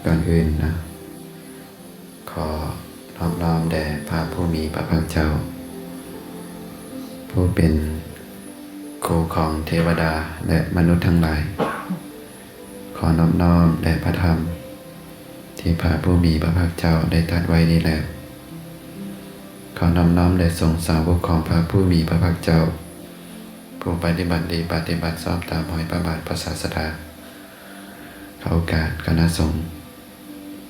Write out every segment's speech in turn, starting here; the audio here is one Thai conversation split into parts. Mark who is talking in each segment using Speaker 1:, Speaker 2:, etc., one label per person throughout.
Speaker 1: ก่อนอื่นนะขอน้อมแด่พระผู้มีพระภาคเจ้าผู้เป็นครูของเทวดาและมนุษย์ทั้งหลายขอน้อมแด่พระธรรมที่พระผู้มีพระภาคเจ้าได้ตรัสไว้นี้แล้วขอน้อมแด่สงฆ์สาวกของพระผู้มีพระภาคเจ้าผู้ปฏิบัติดีปฏิบัติชอบตามรอยพระบาทพระศาสดาขอโอกาสคณะสงฆ์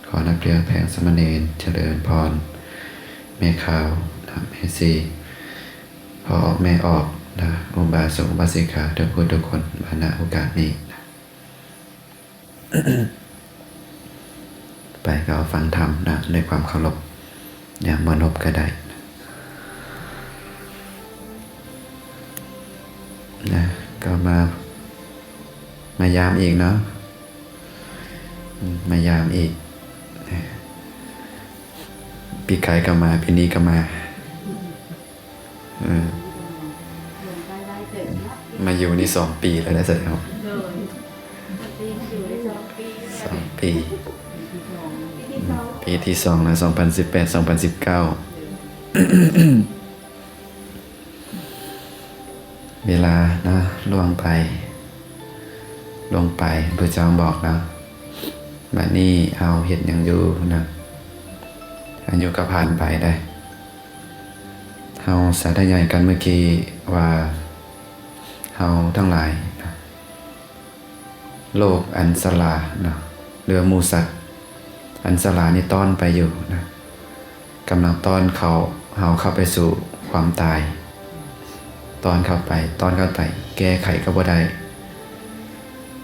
Speaker 1: ขอนักเรียนแผงสมณเณรเจริญพรแม่ขาวแม่ซีพอออกแม่ออกนะอุบาสกอุบาสิกาทุกคนมาณโอกาสนี้นะ ไปก็ฟังธรรมนะด้วยความเคารพอย่างมนบก็ได้นะก็มายามอีกเนาะมายามอีกปีกายก็มาปีนี้ก็มามาอยู่นี่2 ปีแล้วนะแสดงว่า2 ปีปีที่2นะ2018 2019 เวลานะล่วงไปพระเจ้าบอกนะบัดนี้เอาเห็ดอย่างอยู่นะอายุก็ผ่านไปได้เราสาธยายกันเมื่อกี้ว่าเราทั้งหลายนะโลกอันสลานะเรือมูสัตว์อันสลานี่ต้อนไปอยู่นะกำลังต้อนเขาเข้าไปสู่ความตายต้อนเข้าไปแก้ไขก็บ่ได้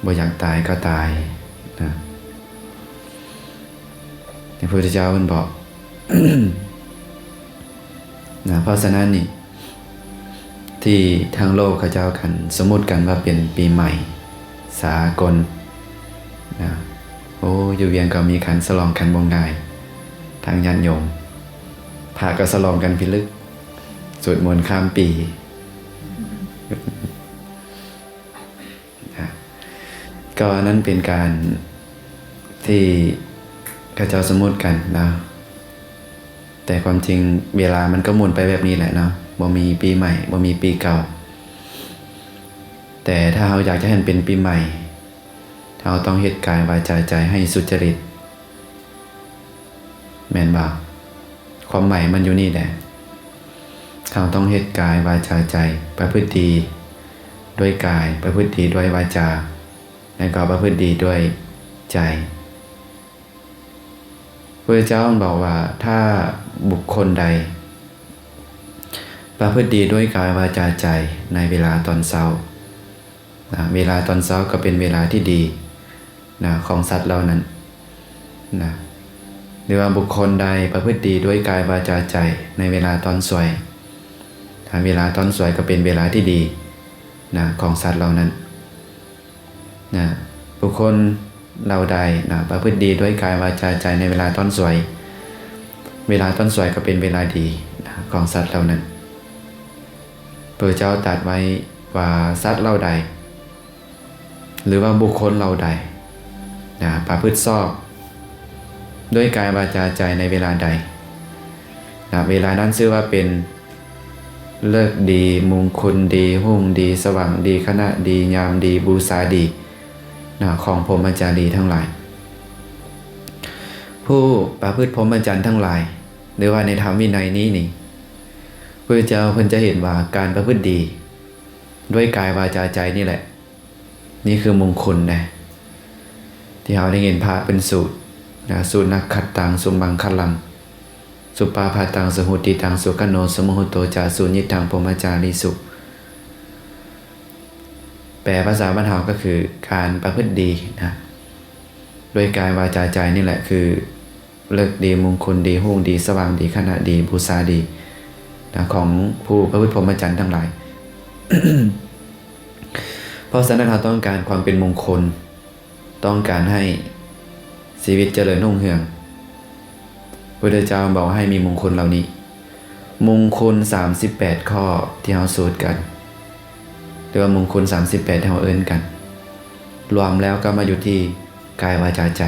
Speaker 1: บ่อยากตายก็ตายนะพระพุทธเจ้าท่านบอก นะเพราะฉะนั้นนี่ที่ทางโลกเขาเจ้ากันสมมุติกันว่าเป็นปีใหม่สากลนะโอ้อยู่เวียงก็มีขันสลองกันบ่ง่ายทางญาติโยมพาก็สลองกันพิลึกสวดมนต์ข้ามปีนะก็นั้นเป็นการที่เขาเจ้าสมมุติกันนะแต่ความจริงเวลามันก็หมุนไปแบบนี้แหละเนาะบ่มีปีใหม่บ่มีปีเก่าแต่ถ้าเราอยากจะให้มันเป็นปีใหม่เราต้องเฮ็ดกายวาจาใจให้สุจริตแม่นบ่ความใหม่มันอยู่นี่แหละเราต้องเฮ็ดกายวาจาใจประพฤติดีด้วยกายประพฤติดีด้วยวาจาแล้วก็ประพฤติดีด้วยใจพระเจ้าบอกว่าถ้าบุคคลใดประพฤติดีด้วยกายวาจาใจในเวลาตอนเช้านะเวลาตอนเช้าก็เป็นเวลาที่ดีนะของสัตว์เหล่านั้นนะหรือว่าบุคคลใดประพฤติดีด้วยกายวาจาใจในเวลาตอนสวยเวลาตอนสวยก็เป็นเวลาที่ดีนะของสัตว์เหล่านั้นนะบุคคลเราใดนะประพฤติดีด้วยกายวาจาใจในเวลาตอนสวยเวลาตอนสวยก็เป็นเวลาดีนะของสัตว์เหล่านั้นพระเจ้าตรัสไว้ว่าสัตว์เหล่าใดหรือว่าบุคคลเหล่าใดนะประพฤติชอบด้วยกายวาจาใจในเวลาใดนะเวลานั้นชื่อว่าเป็นเลิกดีมงคลดีหุ่งดีสว่างดีขณะดียามดีบูชาดีนะของพรหมจารีทั้งหลายผู้ประพฤติพรหมจรรย์ทั้งหลายหรือว่าในธรรมวินัยนี้นี่พระเจ้าเพิ่นจะเห็นว่าการประพฤติดีด้วยกายวาจาใจนี่แหละนี่คือมงคลนะที่เราได้เห็นพระเป็นสูตรนะสูตรนักขัดตังสุมังคลังสุปาพาตังสหุติตังสุขโนสมุหุโตจาสุญิตังพรหมจารีสุแปลภาษาบ้านเราก็คือการประพฤติดีนะด้วยกายวาจาใจนี่แหละคือเลิกดีมงคลดีหุ่งดีสว่างดีขณะดีบูชาดีนะของผู้ประพฤติพรหมจรรย์ทั้งหลาย เพราะฉะนั้นเราต้องการความเป็นมงคลต้องการให้ชีวิตเจริญรุ่งเรืองพระพุทธเจ้าบอกให้มีมงคลเหล่านี้มงคล38ข้อที่เราสวดกันหรือว่ามงคล38ที่เราเอิ้นกันรวมแล้วก็มาอยู่ที่กายวาจาใจ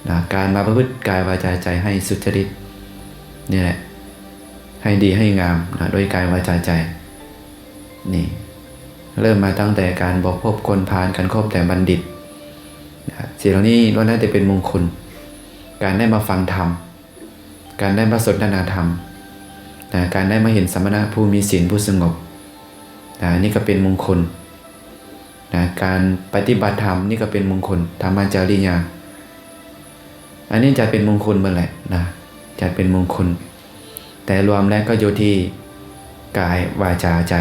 Speaker 1: นะการมาประพฤติกายวาจาใจให้สุจริตนี่แหละให้ดีให้งามนะโดยกายวาจาใจนี่เริ่มมาตั้งแต่การบอกพบคนพาลการคบแต่บัณฑิตนะสิ่งเหล่านี้ล้วนแล้วแต่เป็นมงคลการได้มาฟังธรรมการได้มาสนทนาธรรมนะการได้มาเห็นสมณะผู้มีศีลผู้สงบนะนี่ก็เป็นมงคลนะการปฏิบัติธรรมนี่ก็เป็นมงคลธรรมจริยาอันนี้จะเป็นมงคลเมื่อไหร่นะจะเป็นมงคลแต่รวมแล้วก็อยู่ที่กายวาจาใจ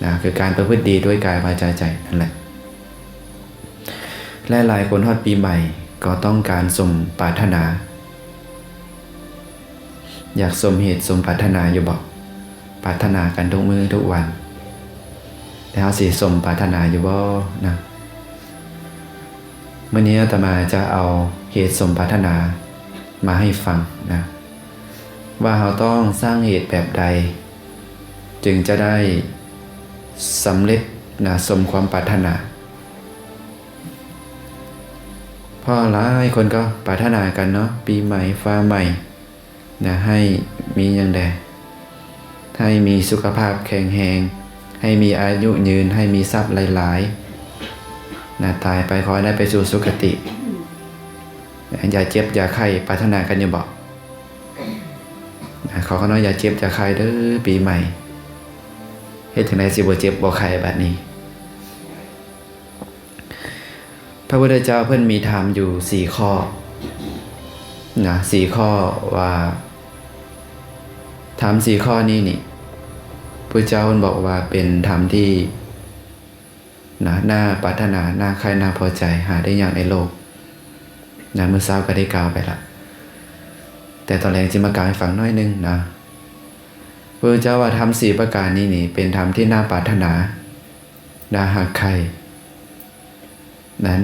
Speaker 1: นะคือการประพฤติดีด้วยกายวาจาใจนั่นแหละและหลายคนฮอดปีใหม่ก็ต้องการสมปรารถนาอยากสมเหตุสมปรารถนาอยู่บอกปรารถนากันทุกมื้อทุกวันแล้วสิสมปรารถนาอยู่บ่นะเมื่อนี้อาตมาจะเอาเหตุสมปรารถนามาให้ฟังนะว่าเราต้องสร้างเหตุแบบใดจึงจะได้สำเร็จนะสมความปรารถนาเพราะหลายคนก็ปรารถนากันเนาะปีใหม่ฟ้าใหม่นะให้มีอย่างใดให้มีสุขภาพแข็งแรงให้มีอายุยืนให้มีทรัพย์หลายๆนะตายไปขอให้ได้ไปสู่สุคติอย่าเจ็บอย่าไข้ปรารถนากันอย่าบอกเขาก็น้อยอย่าเจ็บอย่าไข้เด้อปีใหม่เฮ็ดจังได๋สิบ่เจ็บบ่ไข้แบบนี้พระพุทธเจ้าเพิ่นมีธรรมอยู่4ข้อนะ4ข้อว่าธรรม4ข้อนี้นี่พระเจ้าเพิ่นบอกว่าเป็นธรรมที่นะน่าปรารถนาน่าใคร่น่าพอใจหาได้ยากในโลกนะเมื่อเช้าก็ได้กล่าวไปละแต่ตอนแรกจะมากล่าวให้ฟังน้อยนึงนะพระเจ้าว่าธรรม4ประการนี้นี่เป็นธรรมที่น่าปรารถนาน่าหักใคร่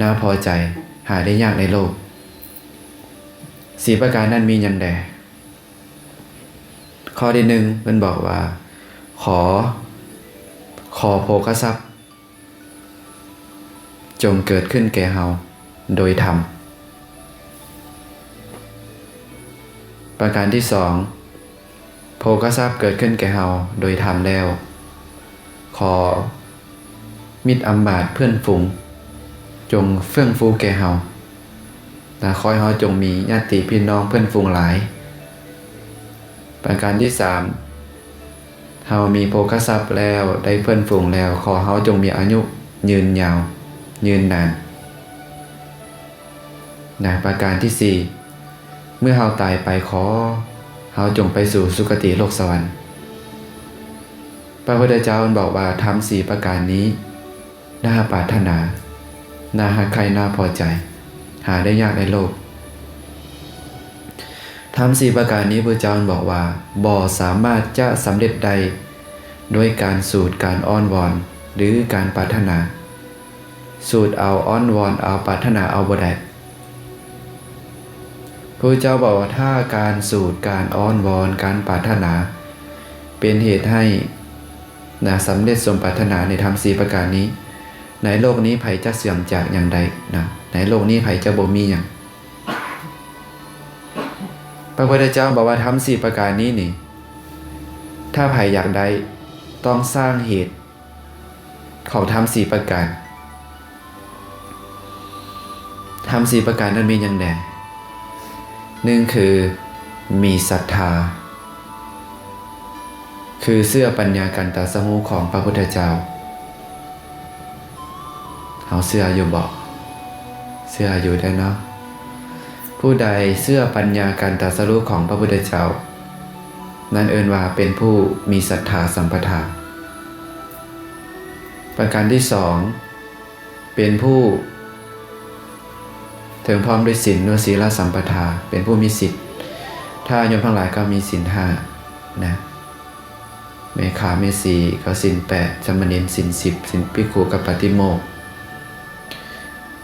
Speaker 1: น่าพอใจหาได้ยากในโลก4ประการนั้นมีหยังแดข้อที่1เพิ่นบอกว่าขอโภคทรัพย์จงเกิดขึ้นแก่เฮาโดยธรรมประการที่2โภคทรัพย์เกิดขึ้นแก่เฮาโดยธรรมแล้วขอมิตรอำมาตย์เพื่อนฝูงจงเฟื่องฟูแก่เฮาขอให้เฮาจงมีญาติพี่น้องเพื่อนฝูงหลายประการที่3เฮามีโภคทรัพย์แล้วได้เพื่อนฝูงแล้วขอเฮาจงมีอายุยืนยาวยืนนานประการที่4เมื่อเฮาตายไปขอเฮาจงไปสู่สุคติโลกสวรรค์พระพุทธเจ้าบอกว่าธรรม4ประการนี้น่าปรารถนาน่าหักใคร่น่าพอใจหาได้ยากในโลกธรรม4ประการนี้พระเจ้าบอกว่าบ่สามารถจะสำเร็จได้ด้วยการสูตรการอ้อนวอนหรือการปรารถนาสูตรเอาอ้อนวอนเอาปรารถนาเอาบ่ได้พระเจ้าบอกว่าถ้าการสูตรการอ้อนวอนการปรารถนาเป็นเหตุให้สำเร็จสมปรารถนาในธรรม4ประการนี้ในโลกนี้ไผจะเสื่อมจากอย่างใดในโลกนี้ไผจะบ่มีอย่างพระพุทธเจ้าบอกว่าธรรม4ประการนี้นี่ถ้าไผอยากได้ต้องสร้างเหตุของธรรม4ประการธรรม4ประการนั้นมีอย่างใด1คือมีศรัทธาคือเชื่อปัญญากันตรัสรู้ของพระพุทธเจ้าเฮาเชื่ออยู่บ่เชื่ออยู่ได้เนาะผู้ใดเชื่อปัญญาการตรัสรู้ของพระพุทธเจ้านั่นเอิ้นว่าเป็นผู้มีศรัทธาสัมปทาประการที่2เป็นผู้ถึงพร้อมด้วยศีลด้วยศีลสัมปทาเป็นผู้มีศีลถ้าโยมทั้งหลายก็มีศีล5นะเมขาเมสีก็ศีล8สมณเณรศีล10ศีลภิกขุกับปาติโมกข์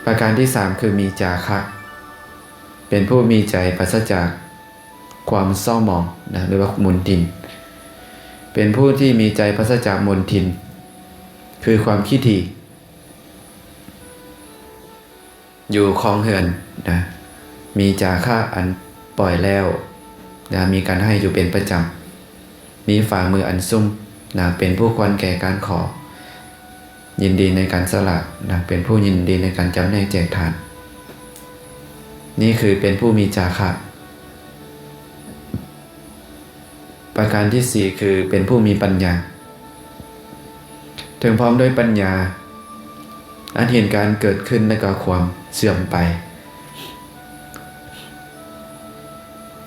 Speaker 1: ประการที่3คือมีจาคะเป็นผู้มีใจปราศจากความเศร้าหมองหรือว่ามลทินเป็นผู้ที่มีใจปราศจากมลทินคือความขี้ถี่อยู่คลองเหือน มีจาคะอันปล่อยแล้วมีการให้อยู่เป็นประจำมีฝ่ามืออันซุ่มเป็นผู้ควรแก่การขอยินดีในการสละเป็นผู้ยินดีในการจำแนกแจกทานนี่คือเป็นผู้มีจาคะประการที่สี่คือเป็นผู้มีปัญญาถึงพร้อมด้วยปัญญาอันเห็นการเกิดขึ้นและก็ความเสื่อมไป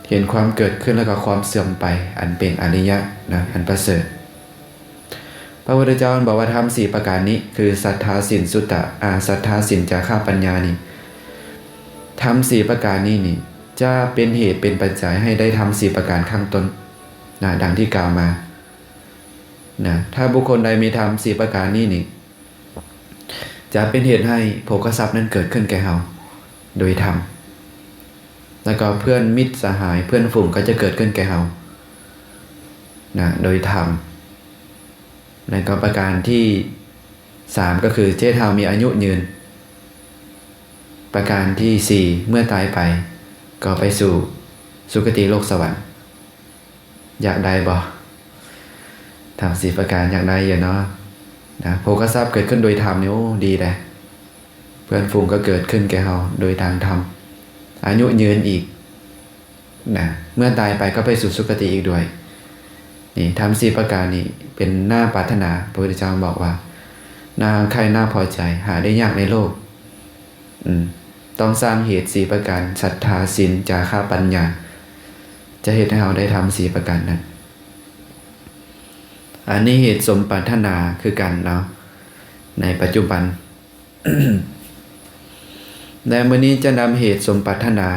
Speaker 1: เห็นความเกิดขึ้นและก็ความเสื่อมไปอันเป็นอริยะอันประเสริฐพระพุทธเจ้าบอกว่าธรรมสี่ประการนี้คือศรัทธาศีลสุตตะศรัทธาศีลจาคะปัญญานี่ธรรมสี่ประการนี้นี่จะเป็นเหตุเป็นปัจจัยให้ได้ทำสี่ประการข้างต้นดังที่กล่าวมาถ้าบุคคลใดมีธรรมสี่ประการนี้นี่จะเป็นเหตุให้โภคทรัพย์นั้นเกิดขึ้นแก่เราโดยธรรมแล้วก็เพื่อนมิตรสหายเพื่อนฝูงก็จะเกิดขึ้นแก่เราโดยธรรมแล้วก็ประการที่สามก็คือเจ้าเฮามีอายุยืนประการที่สี่เมื่อตายไปก็ไปสู่สุคติโลกสวรรค์อยากได้บ่ทำสี่ประการอยากได้อยู่เนาะโภคทรัพย์เกิดขึ้นโดยธรรมนี่โอ้ดีเลยเพื่อนฝูงก็เกิดขึ้นแก่เราโดยทางธรรมอายุยืนอีกเมื่อตายไปก็ไปสู่สุคติอีกด้วยนี่ทำสี่ประการนี้เป็นหน้าปรารถนาพระพุทธเจ้าบอกว่าน่าใครน่าพอใจหาได้ยากในโลกต้องสร้างเหตุสี่ประการศรัทธาศีลจาคะปัญญาจะเหตุให้เราได้ทำสี่ประการนั้นอันนี้เหตุสมปรารถนาคือกันเนาะในปัจจุบัน และมื้อนี้จะนำเหตุสมปรารถนา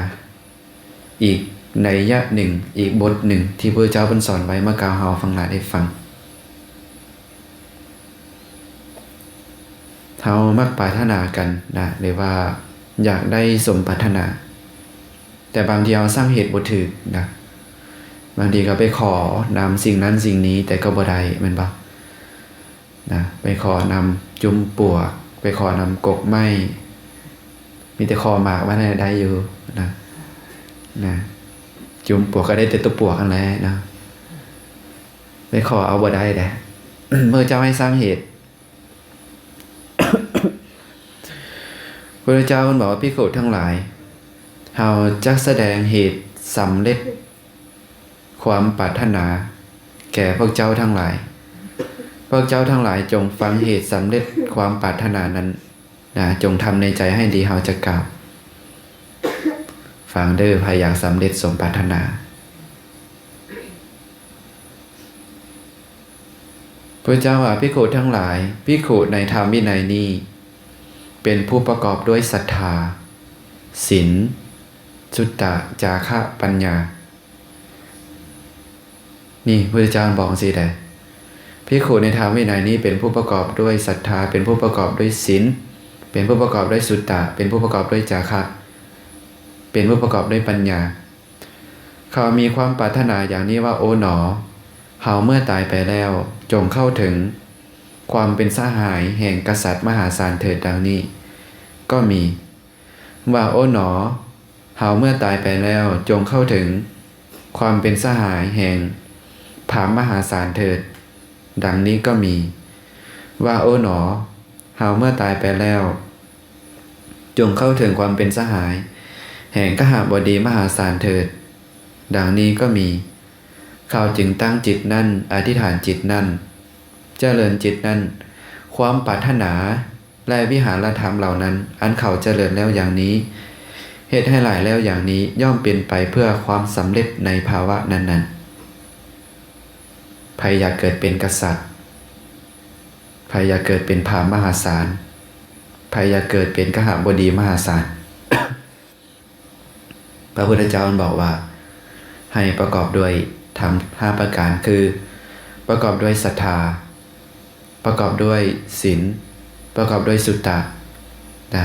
Speaker 1: อีกในยะหนึ่งอีกบทหนึ่งที่พระเจ้าสอนไว้มากล่าวเฮาฟังหลายได้ฟังเฮามักปรารถนากันหรือว่าอยากได้สมปรารถนาแต่บางทีเราสร้างเหตุบ่ถูกบางทีก็ไปขอนำสิ่งนั้นสิ่งนี้แต่ก็บ่ได้แม่นบ่ไปขอนำจุ่มปวกไปขอนำกกไม้มีแต่ขอหมากว่าได้อยู่จุ่มปวกก็ได้แต่ตัวปวกนั่นแหละไปขอเอาบ่ได้แหละ เมื่อเจ้าให้สร้างเหตุ พระเจ้าบอกว่าภิกษุทั้งหลายเฮาจักแสดงเหตุสำเร็จความปรารถนาแก่พวกเจ้าทั้งหลายพวกเจ้าทั้งหลายจงฟังเหตุสำเร็จความปรารถนานั้นจงทำในใจให้ดีเฮาจะกล่าวฟังเด้อพยายามสำเร็จสมปรารถนาพระเจ้าว่าภิกษุทั้งหลายภิกษุในธรรมวินัยนี้เป็นผู้ประกอบด้วยศรัทธาศีลสุตตะจาคะปัญญานี่พระเจ้าบอกสิได้ภิกษุในธรรมวินัยนี้เป็นผู้ประกอบด้วยศรัทธาเป็นผู้ประกอบด้วยศีลเป็นผู้ประกอบด้วยสุตตะเป็นผู้ประกอบด้วยจาคะเป็นผู้ประกอบด้วยปัญญาเขามีความปรารถนาอย่างนี้ว่าโอ๋หนอเฮาเมื่อตายไปแล้วจงเข้าถึงความเป็นสหายแห่งกษัตริย์มหาศาลเถิดดังนี้ก็มีว่าโอ๋หนอเฮาเมื่อตายไปแล้วจงเข้าถึงความเป็นสหายแห่งพราหมณ์มหาศาลเถิดดังนี้ก็มีว่าโอ๋หนอเฮาเมื่อตายไปแล้วจงเข้าถึงความเป็นสหายแห่งกหบดีมหาศาลเถิดดังนี้ก็มีเขาจึงตั้งจิตนั่นอธิษฐานจิตนั่นเจริญจิตนั่นความปรารถนาและวิหารธรรมเหล่านั้นอันเขาเจริญแล้วอย่างนี้เหตุให้หลายแล้วอย่างนี้ย่อมเป็นไปเพื่อความสำเร็จในภาวะนั้นๆใครอยากเกิดเป็นกษัตริย์ใครอยากเกิดเป็นพราหมณ์มหาศาลใครอยากเกิดเป็นกหบดีมหาศาล พระพุทธเจ้าบอกว่าให้ประกอบด้วยธรรม5ประการคือประกอบด้วยศรัทธาประกอบด้วยศีลประกอบด้วยสุตตะ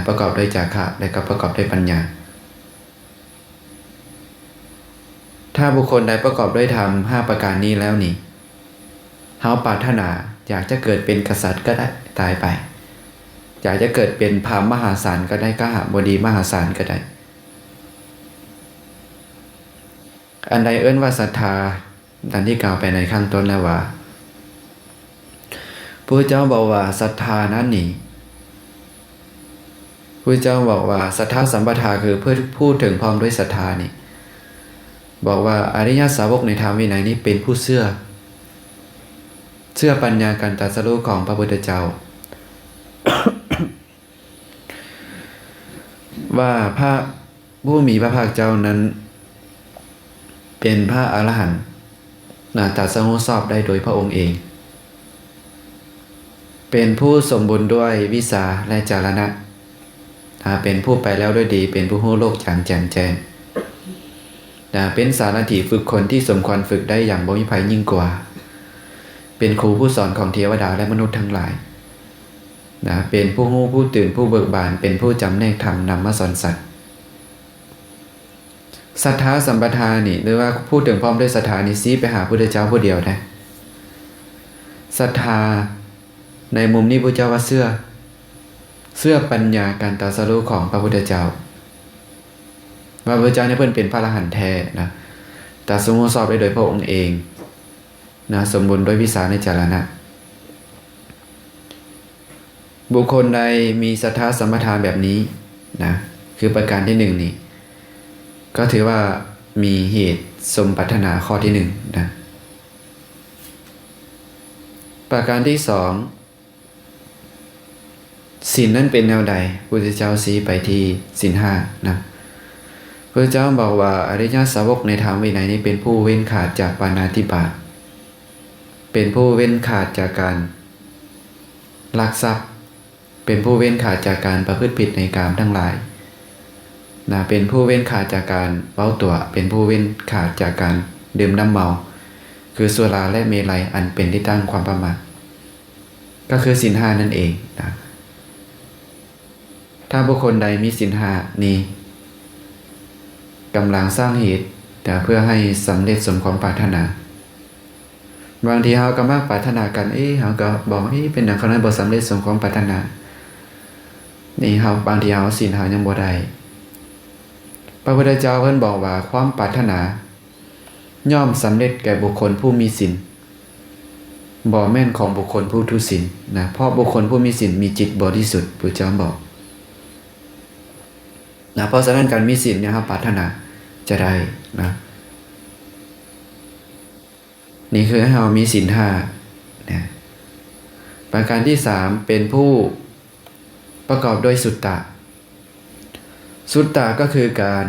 Speaker 1: ประกอบด้วยจาคะและก็ประกอบด้วยปัญญาถ้าบุคคลใดประกอบด้วยธรรม5ประการนี้แล้วนี่เฮาปรารถนาอยากจะเกิดเป็นกษัตริย์ก็ได้ตายไปอยากจะเกิดเป็นพราหมณ์มหาศาลก็ได้กหบดีมหาศาลก็ได้ อันใดเอิ้นว่าศรัทธาดังที่กล่าวไปในข้างต้นแล้วว่าพระเจ้าบอกว่าศรัทธานั้นนี่พระเจ้าบอกว่าศรัทธาสัมปทาคือเพื่อพูดถึงพร้อมด้วยศรัทธานี่บอกว่าอริยสาวกในธรรมวินัยนี้เป็นผู้เชื่อปัญญาการตรัสรู้ของพระพุทธเจ้า ว่าพระผู้มีพระภาคเจ้านั้นเป็นพระอรหันต์ตรัสรู้ชอบได้โดยพระองค์เองเป็นผู้สมบูรณ์ด้วยวิสาและจารณะเป็นผู้ไปแล้วด้วยดีเป็นผู้รู้โลกอย่างแจ่มแจ้งเป็นสารถีฝึกคนที่สมควรฝึกได้อย่างบ่มีภัยยิ่งกว่าเป็นครูผู้สอนของเทวดาและมนุษย์ทั้งหลายเป็นผู้รู้ผู้ตื่นผู้เบิกบานเป็นผู้จำแนกธรรมนำมาสอนสัตว์ศรัทธาสัมปทานี่หรือว่าพูดถึงพร้อมด้วยศรัทธานี่ซี้ไปหาพระพุทธเจ้าผู้เดียวนะศรัทธาในมุมนี้พระเจ้าว่าเชื่อปัญญาการตรัสรู้ของพระพุทธเจ้าว่าพระเจ้าเนี่ยเพิ่นเป็นพระอรหันต์แท้นะตรัสรู้ชอบได้โดยพระองค์เองสมบูรณ์ด้วยวิสาในจารณะบุคคลใดมีศรัทธาสัมปทานแบบนี้นะคือประการที่หนึ่งนี่ก็ถือว่ามีเหตุสมปรารถนาข้อที่หนึ่งนะประการที่สองศีลนั้นเป็นแนวใดพระพุทธเจ้าชี้ไปที่ศีลห้านะพระเจ้าบอกว่าอริยสาวกในธรรมวินัยนี้เป็นผู้เว้นขาดจากปาณาติบาตเป็นผู้เว้นขาดจากการลักทรัพย์เป็นผู้เว้นขาดจากการประพฤติผิดในกามทั้งหลายเป็นผู้เว้นขาดจากการเว้าตัวเป็นผู้เว้นขาดจากการดื่มน้ำเมาคือสุราและเมลัยอันเป็นที่ตั้งความประมาทก็คือศีลห้านั่นเองนะถ้าบุคคลใดมีศีลห้านี้กำลังสร้างเหตุเพื่อให้สำเร็จสมความปรารถนาบางทีเราก็มักปรารถนากันเราก็บอกเป็นอย่างนั้นบ่สำเร็จสมความปรารถนานี่เราบางทีเราศีลห้ายังบ่ได้พระพุทธเจ้าเพิ่นบอกว่าความปรารถนาย่อมสำเร็จแก่บุคคลผู้มีศีลบ่แม่นของบุคคลผู้ทุศีลนะเพราะบุคคลผู้มีศีลมีจิตบริสุทธิ์พระเจ้าบอกเพราะฉะนั้นการมีศีลเนี่ยครับปรารถนาจะได้นะนี่คือให้เรามีศีลห้านะประการที่สามเป็นผู้ประกอบด้วยสุตตะสุตตะก็คือการ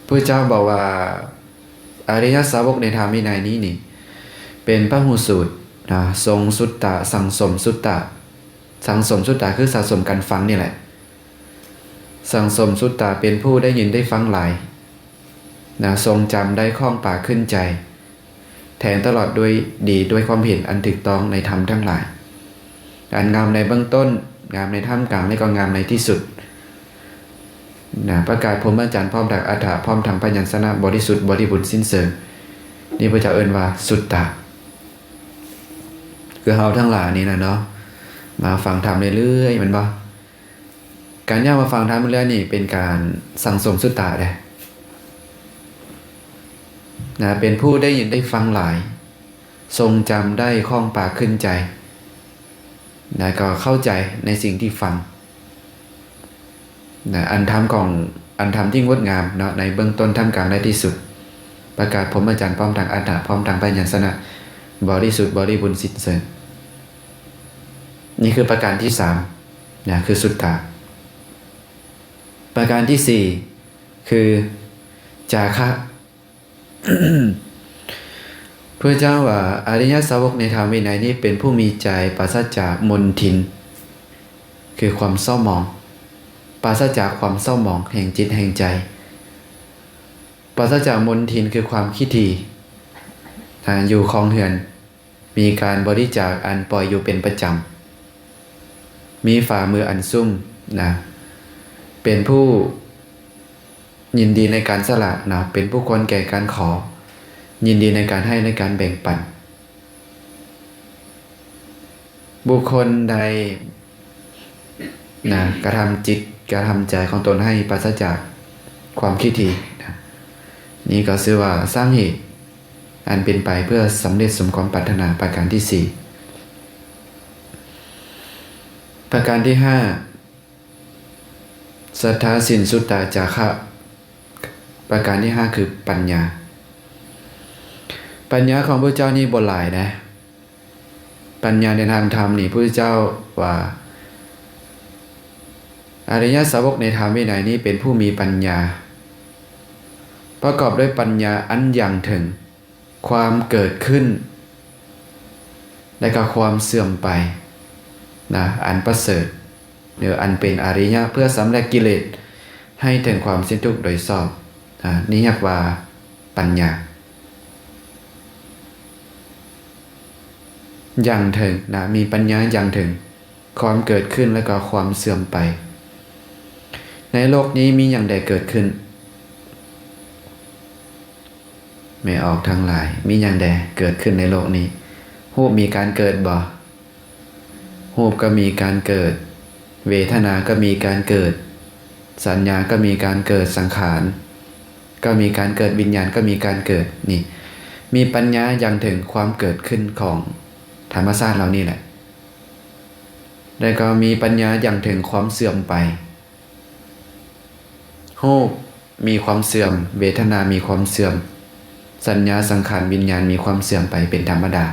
Speaker 1: พระเจ้าบอกว่าอริยสาวกในธรรมวินัยนี้นี่เป็นพหูสูตรทรงสุตตะสังสมสุตตะสังสมสุตตะคือสะสมการฟังนี่แหละสังสมสุตตะเป็นผู้ได้ยินได้ฟังหลายทรงจำได้คล่องปากขึ้นใจแทนตลอดด้วยดีด้วยความเห็นอันถูกต้องในธรรมทั้งหลายอันงามในเบื้องต้นงามในท่ามกลางและก็งามในที่สุดประกาศพรหมจรรย์พร้อมทั้งอัฏฐะพร้อมทั้งพยัญชนะบริสุทธิ์บริบูรณ์สิ้นเชิงนี่พระเจ้าเอิ้นว่าสุตตะคือเฮาทั้งหลายนี่นะเนาะมาฟังธรรมเรื่อยๆมันบ่การย่ามาฟังธรรมเรื่อยๆนี่เป็นการสังสมสุตตะเด้เป็นผู้ได้ยินได้ฟังหลายทรงจำได้คล่องปากขึ้นใจก็เข้าใจในสิ่งที่ฟังอันธรรมที่งดงามเนาะในเบื้องต้นท่ามกลางและที่สุดประกาศพรหมจรรย์พร้อมทางอัฏฐะพร้อมทางพยัญชนะบริสุทธิ์บริบูรณ์สิ้นเชิงนี่คือประการที่สามคือสุตตะประการที่สี่คือจาคะ พระเจ้าว่าอริยสาวกในธรรมวินัยนี้เป็นผู้มีใจปราศจากมลทินคือความเศร้าหมองปราศจากความเศร้าหมองแห่งจิตแห่งใจปราศจากมลทินคือความขี้ถี่อยู่คลองเหือนมีการบริจาคอันปล่อยอยู่เป็นประจำมีฝ่ามืออันซุ่มเป็นผู้ยินดีในการสละเป็นผู้ควรแก่การขอยินดีในการให้ในการแบ่งปันบุคคลใดกระทำจิตกระทำใจของตนให้ปราศจากความขี้ถี่ นี่ก็ชื่อว่าสร้างเหตุอันเป็นไปเพื่อสำเร็จสมความปรารถนาประการที่ 4ประการที่ 5ศรัทธาศีลสุตตะจาคะประการที่ 5คือปัญญาของพระเจ้านี่บ่หลายนะปัญญาในทางธรรมนี่พระเจ้าว่าอริยสาวกในธรรมวินัยนี้เป็นผู้มีปัญญาประกอบด้วยปัญญาอันยังถึงความเกิดขึ้นและก็ความเสื่อมไปนะอันประเสริฐหรืออันเป็นอริยะเพื่อสำเร็จกิเลสให้ถึงความสิ้นทุกข์โดยชอบนี่เรียกว่าปัญญายังถึงนะมีปัญญายังถึงความเกิดขึ้นและก็ความเสื่อมไปในโลกนี้มีอย่างใดเกิดขึ้นไม่ออกทั้งหลายมีอย่างใดเกิดขึ้นในโลกนี้รูปมีการเกิดบ่รูปก็มีการเกิดเวทนาก็มีการเกิดสัญญาก็มีการเกิดสังขารก็มีการเกิดวิญญาณก็มีการเกิดนี่มีปัญญายังถึงความเกิดขึ้นของธรรมชาติเหล่านี้แหละแล้วก็มีปัญญายังถึงความเสื่อมไปรูปมีความเสื่อมเวทนามีความเสื่อมสัญญาสังขารวิญญาณมีความเสื่อมไปเป็นธรรมดา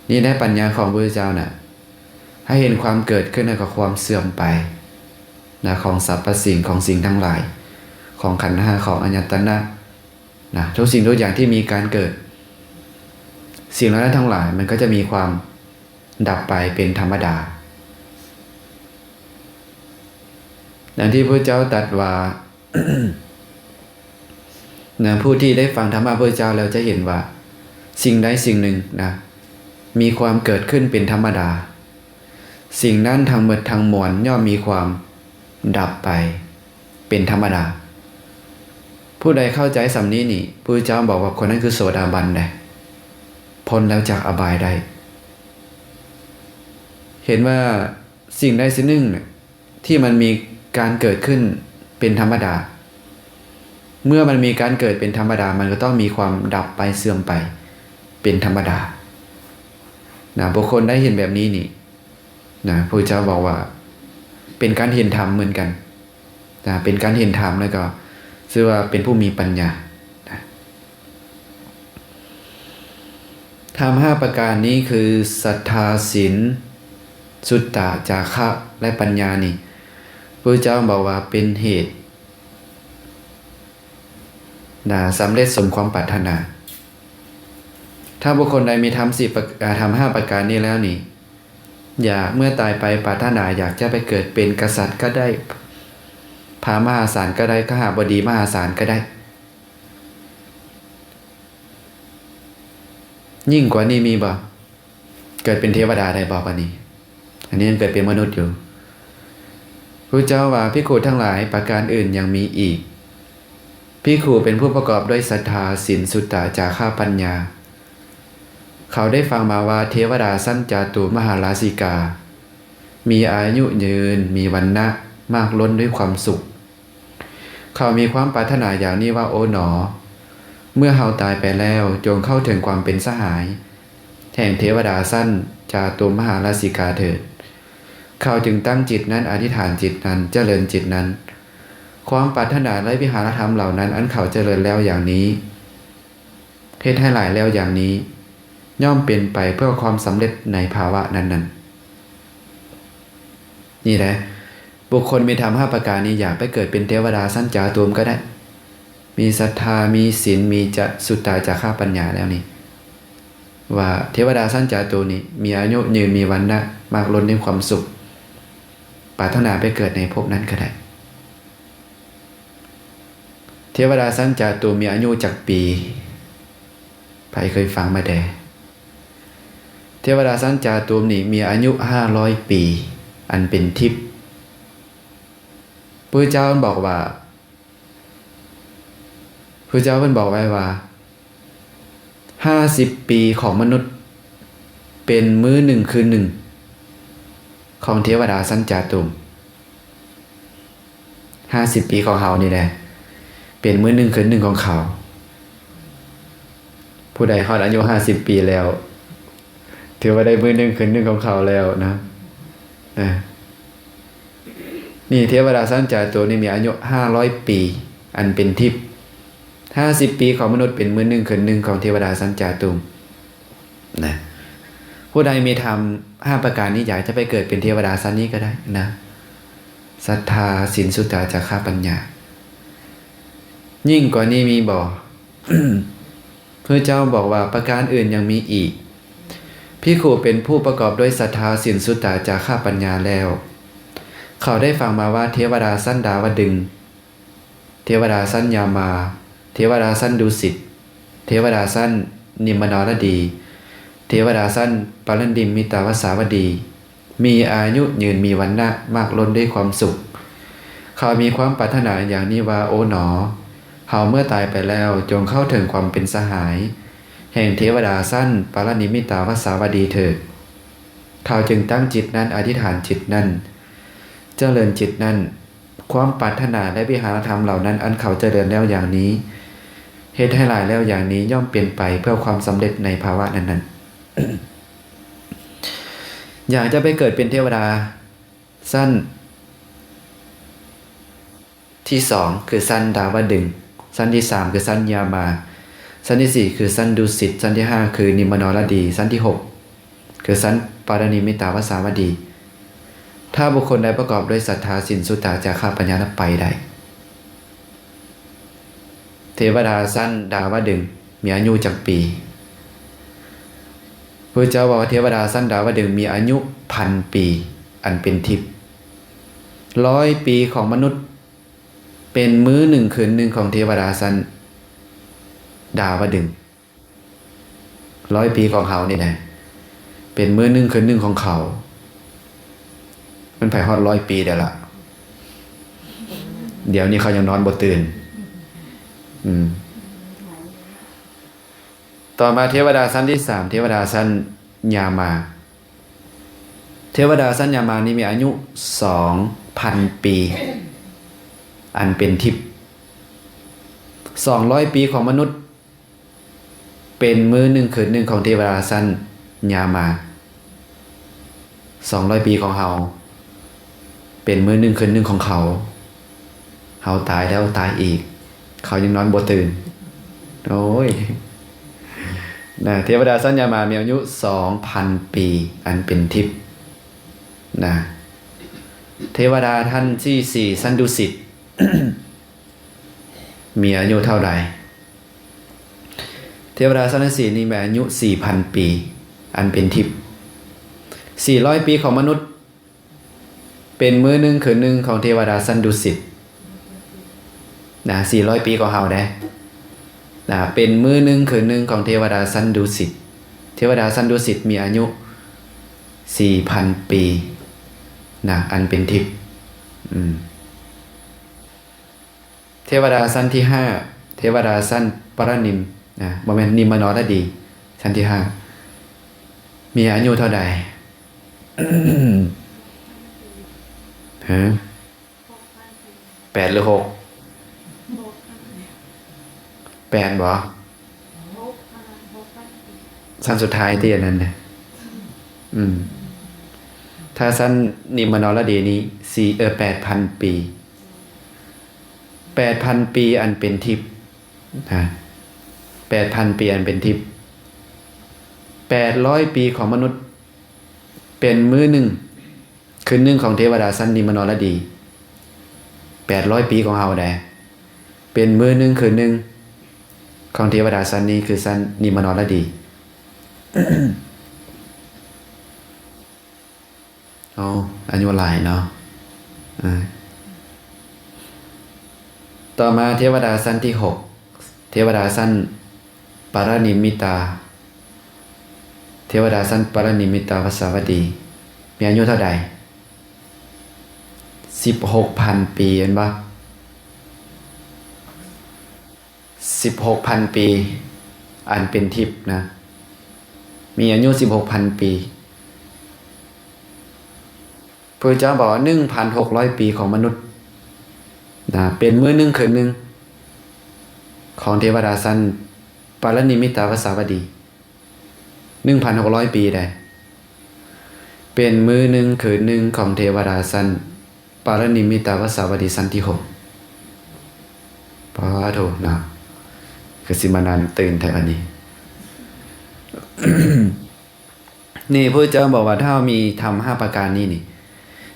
Speaker 1: นี่ได้ปัญญาของพระพุทธเจ้าน่ะให้เห็นความเกิดขึ้นและก็ความเสื่อมไปนะของสรรพสิ่งของสิ่งทั้งหลายของขันธ์ห้าของอายตนะนะทุกสิ่งทุกอย่างที่มีการเกิดสิ่งเหล่านั้นทั้งหลายมันก็จะมีความดับไปเป็นธรรมดาดังที่พระเจ้าตรัสว่า นะผู้ที่ได้ฟังธรรมะพระเจ้าแล้วจะเห็นว่าสิ่งใดสิ่งหนึ่งนะมีความเกิดขึ้นเป็นธรรมดาสิ่งนั้นทั้งหมดทั้งมวลย่อมมีความดับไปเป็นธรรมดาผู้ใดเข้าใจสำนี้นี่พระเจ้าบอกว่าคนนั้นคือโสดาบันได้พ้นแล้วจากอบายได้เห็นว่าสิ่งใดสิ่งหนึ่งที่มันมีการเกิดขึ้นเป็นธรรมดาเมื่อมันมีการเกิดเป็นธรรมดามันก็ต้องมีความดับไปเสื่อมไปเป็นธรรมดานะบุคคลได้เห็นแบบนี้นี่นะพระเจ้าบอกว่าเป็นการเห็นธรรมเหมือนกันนะเป็นการเห็นธรรมแล้วก็ชื่อว่าเป็นผู้มีปัญญานะธรรม5ประการนี้คือศรัทธาศีลสุตตะจาคะและปัญญานี่พระเจ้าบอกว่าเป็นเหตุนะสำเร็จสมความปรารถนาถ้าบุคคลใดมีธรรม5ประการนี้แล้วนี่อย่าเมื่อตายไปปรารถนาอยากจะไปเกิดเป็นกษัตริย์ก็ได้พามหาศาลก็ได้ขหบดีมหาศาลก็ได้ยิ่งกว่านี้มีบ่เกิดเป็นเทวดาได้บ่ปานนี้อันนี้ยังเกิดเป็นมนุษย์อยู่พระเจ้าว่าภิกขุทั้งหลายประการอื่นยังมีอีกภิกขุเป็นผู้ประกอบด้วยศรัทธาศีลสุตตะจาคะปัญญาเขาได้ฟังมาว่าเทวดาสั้นจาตุมหาราชิกามีอายุยืนมีวรรณะมากล้นด้วยความสุขเขามีความปรารถนาอย่างนี้ว่าโอ๋หนอเมื่อเฮาตายไปแล้วจงเข้าถึงความเป็นสหายแห่งเทวดาสั้นจาตุมหาราชิกาเถิดเขาจึงตั้งจิตนั้นอธิษฐานจิตนั้นเจริญจิตนั้นความปรารถนาและวิหารธรรมเหล่านั้นอันเขาเจริญแล้วอย่างนี้เฮ็ดให้หลายแล้วอย่างนี้ย่อมเป็นไปเพื่อความสำเร็จในภาวะนั้นๆนี่แหละบุคคลมีธรรม5ประการนี้อยากไปเกิดเป็นเทวดาสั้นจาตุมก็ได้มีศรัทธามีศีลมีสุตตะจาคะปัญญาแล้วนี่ว่าเทวดาสั้นจาตุนี่มีอายุยืนมีวรรณะมากล้นด้วยความสุขปรารถนาไปเกิดในภพนั้นก็ได้เทวดาสั้นจาตุมีอายุจักปีใครเคยฟังมาแต่เทวดาสั้นจาตุมนี่มีอายุ500ปีอันเป็นทิพย์พระเจ้าบอกว่าพระเจ้าเพิ่นบอกไว้ว่า50ปีของมนุษย์เป็นมื้อหนึ่งคืนหนึ่งของเทวดาสั้นจาตุม50ปีของเฮานี่แหละ เป็นมื้อหนึ่งคืนหนึ่งของเขาผู้ใดฮอดอายุ50 ปีแล้วถือว่าได้มื้อหนึ่งคืนหนึ่งของเขาแล้วนะนี่เทวดาสั้นจาโตนี่มีอายุ500 ปีอันเป็นทิพย์50 ปีของมนุษย์เป็นมื้อหนึ่งคืนหนึ่งของเทวดาสั้นจาตุมนะผู้ใดมีธรรม5ประการนี้อยากจะไปเกิดเป็นเทวดาสั้นนี้ก็ได้นะศรัทธาศีลสุตตะจาคะปัญญายิ่งกว่านี้มีบ่ พระเจ้าบอกว่าประการอื่นยังมีอีกภิกขุเป็นผู้ประกอบด้วยศรัทธาศีลสุตตะจาคะปัญญาแล้วเขาได้ฟังมาว่าเทวดาสั้นดาวดึงเทวดาสั้นยามาเทวดาสั้นดุสิตเทวดาสั้นนิมมานรดีเทวดาสั้นปรันดิมมิตาวสาวดีมีอายุยืนมีวรรณะมากล้นด้วยความสุขเขามีความปรารถนาอย่างนี้ว่าโอ๋หนอเขาเมื่อตายไปแล้วจงเข้าถึงความเป็นสหายแห่งเทวดาสั้นปรนิมิตาวสาวดีเถิดเขาจึงตั้งจิตนั้นอธิษฐานจิตนั้นเจริญจิตนั้นความปรารถนาและวิหารธรรมเหล่านั้นอันเขาเจริญแล้วอย่างนี้เหตุให้หลายแล้วอย่างนี้ย่อมเปลี่ยนไปเพื่อความสำเร็จในภาวะนั้นๆ อยากจะไปเกิดเป็นเทวดาสั้นที่2คือสั้นดาวดึงสั้นที่3คือสั้นยามาสั้นที่4คือสั้นดุสิตสั้นที่5คือนิมมานรดีสั้นที่6คือสั้นปารณิมิตาวสาวดีถ้าบุคคลใดประกอบด้วยศรัทธาศีลสุตตะจาคะปัญญาไปได้เทวดาสั้นดาวดึงมีอายุจักปีพระเจ้าบอกว่าเทวดาสั้นดาวดึงมีอายุ1,000 ปีอันเป็นทิพย์100 ปีของมนุษย์เป็นมื้อหนึ่งคืนหนึ่งของเทวดาสั้นดาวดึง100 ปีของเขานี่นะเป็นมื้อหนึ่งคืนหนึ่งของเขามันไปฮอด100 ปีได้ละเดี๋ยวนี้เขายังนอนบ่ตื่นต่อมาเทวดาสั้นที่3เทวดาสั้นยามาเทวดาสั้นยามานี่มีอายุ 2,000 ปีอันเป็นทิพย์200 ปีของมนุษย์เป็นมื้อหนึ่งคืนหนึ่งของเทวดาสั้นยามา200 ปีของเฮาเป็นมื้อหนึ่งคืนหนึ่งของเขาเฮาตายแล้วตายอีกเขายังนอนบ่ตื่นโอ้ยนะเทวดาสั้นยามามีอายุ 2,000 ปีอันเป็นทิพย์นะเทวดาท่านที่4สั้นดุสิต มีอายุเท่าใดเทวดาสั้นที่4นี่มีอายุ 4,000 ปีอันเป็นทิพย์400 ปีของมนุษย์เป็นมื้อหนึ่งคืนหนึ่งของเทวดาสั้นดุสิตนะ400 ปีของเฮาได้นะเป็นมื้อหนึ่งคืนหนึ่งของเทวดาสั้นดุสิตเทวดาสั้นดุสิตมีอายุ 4,000 ปีนะอันเป็นทิพย์เทวดาสั้นที่5เทวดาสั้นปรนิมนะบ่แม่นนิมมานรดีชั้นที่5มีอายุเท่าใด ฮะ8หรือ6 8บ่สั้นสุดท้ายที่อันนั้นนะถ้าสั้นนิมมานรดีนี้8,000 ปี 8,000 ปีอันเป็นทิพย์นะ8,000 ปีอันเป็นทิพย์800 ปีของมนุษย์เป็นมื้อหนึ่งคืนหนึ่งของเทวดาสั้นนิมมานรดี800 ปีของเฮาได้เป็นมื้อหนึ่งคืนหนึ่งของเทวดาสั้นนี้คือสั้นนิมมานรดี อายุหลายเนาะต่อมาเทวดาสั้นที่6เทวดาสั้นปารณิมิตาเทวดาสั้นปารณิมิตาวสาวดีมีอายุเท่าใด 16,000 ปีเห็นปะ16,000 ปีอันเป็นทิพย์นะมีอายุ 16,000 ปีพระเจ้าบอกว่า 1,600 ปีของมนุษย์นะเป็นมื้อหนึ่งคืนหนึ่ง ของเทวดาสั้นปารนิมิตาวสาวดี 1,600 ปีได้เป็นมื้อหนึ่งคืนหนึ่งของเทวดาสั้นปารนิมิตาวสาวดีสั้นที่6พระโถนะคือสิมานานตื่นแถวอันนี้ นี่พระเจ้าบอกว่าถ้ามีทำ5ประการนี้นี่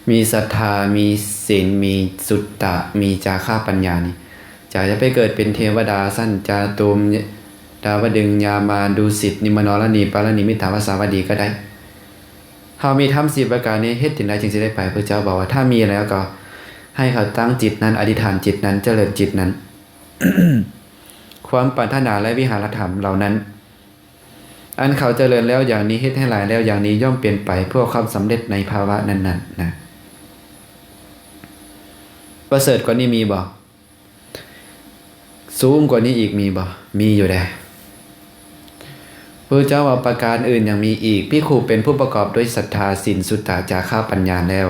Speaker 1: มีศรัทธามีศีลมีสุตตะมีจาค่าปัญญานี่จะไปเกิดเป็นเทวดาสั้นจาตุมดาวดึงยามาดูสิทธินิมนรณีปารณิมิตาวสาวดีก็ได้เฮามีทำ10ประการนี้เฮ็ดถึงใดจึงสิได้ไปพระเจ้าบอกว่าถ้ามีแล้วก็ให้เขาตั้งจิตนั้นอธิษฐานจิตนั้นเจริญจิตนั้น ความปรารถนาและวิหารธรรมเหล่านั้นอันเขาเจริญแล้วอย่างนี้เฮ็ดให้หลายแล้วอย่างนี้ย่อมเปลี่ยนไปเพื่อความสำเร็จในภาวะนั้นๆนะประเสริฐกว่านี้มีบ่สูงกว่านี้อีกมีบ่มีอยู่แด่พระเจ้าว่าประการอื่นยังมีอีกภิกขุเป็นผู้ประกอบด้วยศรัทธาศีลสุตตะจาค่าปัญญาแล้ว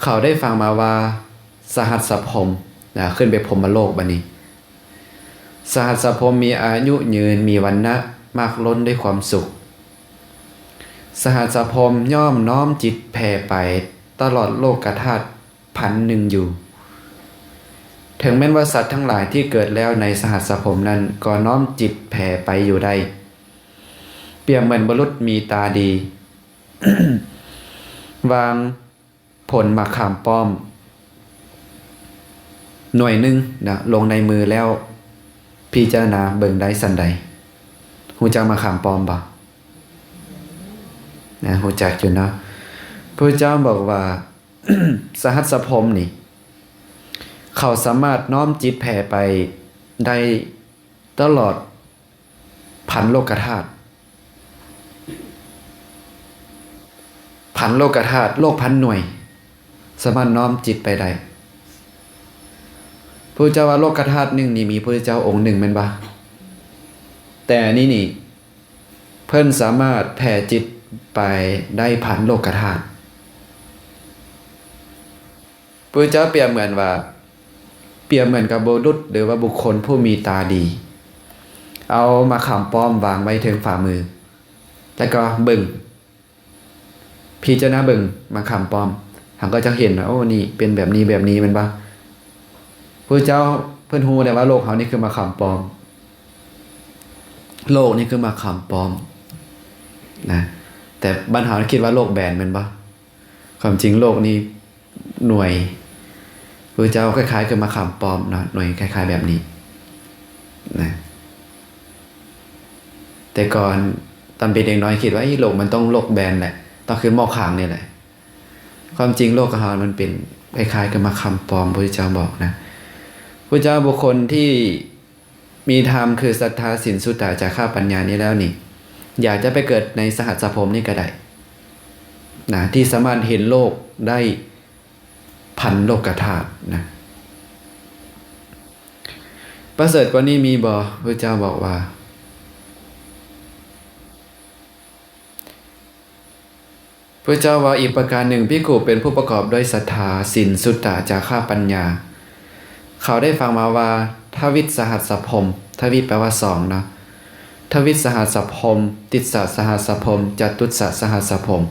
Speaker 1: เขาได้ฟังมาว่าสหัสสพรหมขึ้นไปพรหมโลกบัดนี้สหัสสพรหมมีอายุยืนมีวรรณะมากล้นด้วยความสุขสหัสสพรหมย่อมน้อมจิตแผ่ไปตลอดโลกธาตุ1,000อยู่ถึงแม้ว่าสัตว์ทั้งหลายที่เกิดแล้วในสหัสสพรหมนั้นก็น้อมจิตแผ่ไปอยู่ได้เปรียบเหมือนบุรุษมีตาดี วางผลมะขามป้อมหน่วยหนึ่งนะลงในมือแล้วพิจารณาเบิ่งได้สันใดหูจักมะขามป้อมบ่นะหูจักอยู่เนาะพระเจ้าบอกว่า สหัสสพรหมนี่เขาสามารถน้อมจิตแผ่ไปได้ตลอด1,000 โลกธาตุ1,000 โลกธาตุโลก1,000 หน่วยสามารถน้อมจิตไปได้พระเจ้าว่าโลกธาตุหนึ่งนี่มีพระเจ้าองค์หนึ่งแม่นบ่แต่นี่เพิ่นสามารถแผ่จิตไปได้1,000 โลกธาตุพระเจ้าเปรียบเหมือนกับบุรุษหรือว่าบุคคลผู้มีตาดีเอามาขามป้อมวางไว้ถึงฝ่ามือแล้วก็เบิ่งพิจารณาเบิ่งมาขามป้อมหันก็จะเห็นว่าโอ้นี่เป็นแบบนี้แบบนี้แม่นบ่พระเจ้าเพิ่นฮู้ได้ว่าโลกเฮานี่คือมาขามป้อมโลกนี่คือมาขามป้อมนะแต่บ้านเฮาคิดว่าโลกแบนแม่นบ่ความจริงโลกนี่หน่วยพระเจ้าคล้ายๆกับมะขามป้อมเนาะหน่วยคล้ายๆแบบนี้นะแต่ก่อนตอนเป็นเด็กน้อยคิดว่าโลกมันต้องโลกแบนแหละต้องคือหม้อขางนี่แหละความจริงโลกของเรามันเป็นคล้ายๆกับมะขามป้อมพระเจ้าบอกนะพระเจ้าบุคคลที่มีธรรมคือศรัทธาศีลสุตตะจาค่าปัญญานี้แล้วนี่อยากจะไปเกิดในสหัสสพรหมนี่ก็ได้นะที่สามารถเห็นโลกได้1,000 โลกธาตุนะประเสริฐกว่านี้มีบ่พระเจ้าบอกว่าพระเจ้าว่าอีกประการหนึ่งภิกขุเป็นผู้ประกอบด้วยศรัทธาศีลสุตตะจาค่าปัญญาเขาได้ฟังมาว่าทวิตสหัสสพรหมทวิตแปลว่า2เนาะทวิตสหัสสพรหมติสสะสหัสสพรหมจตุสสะสหัสสพรหม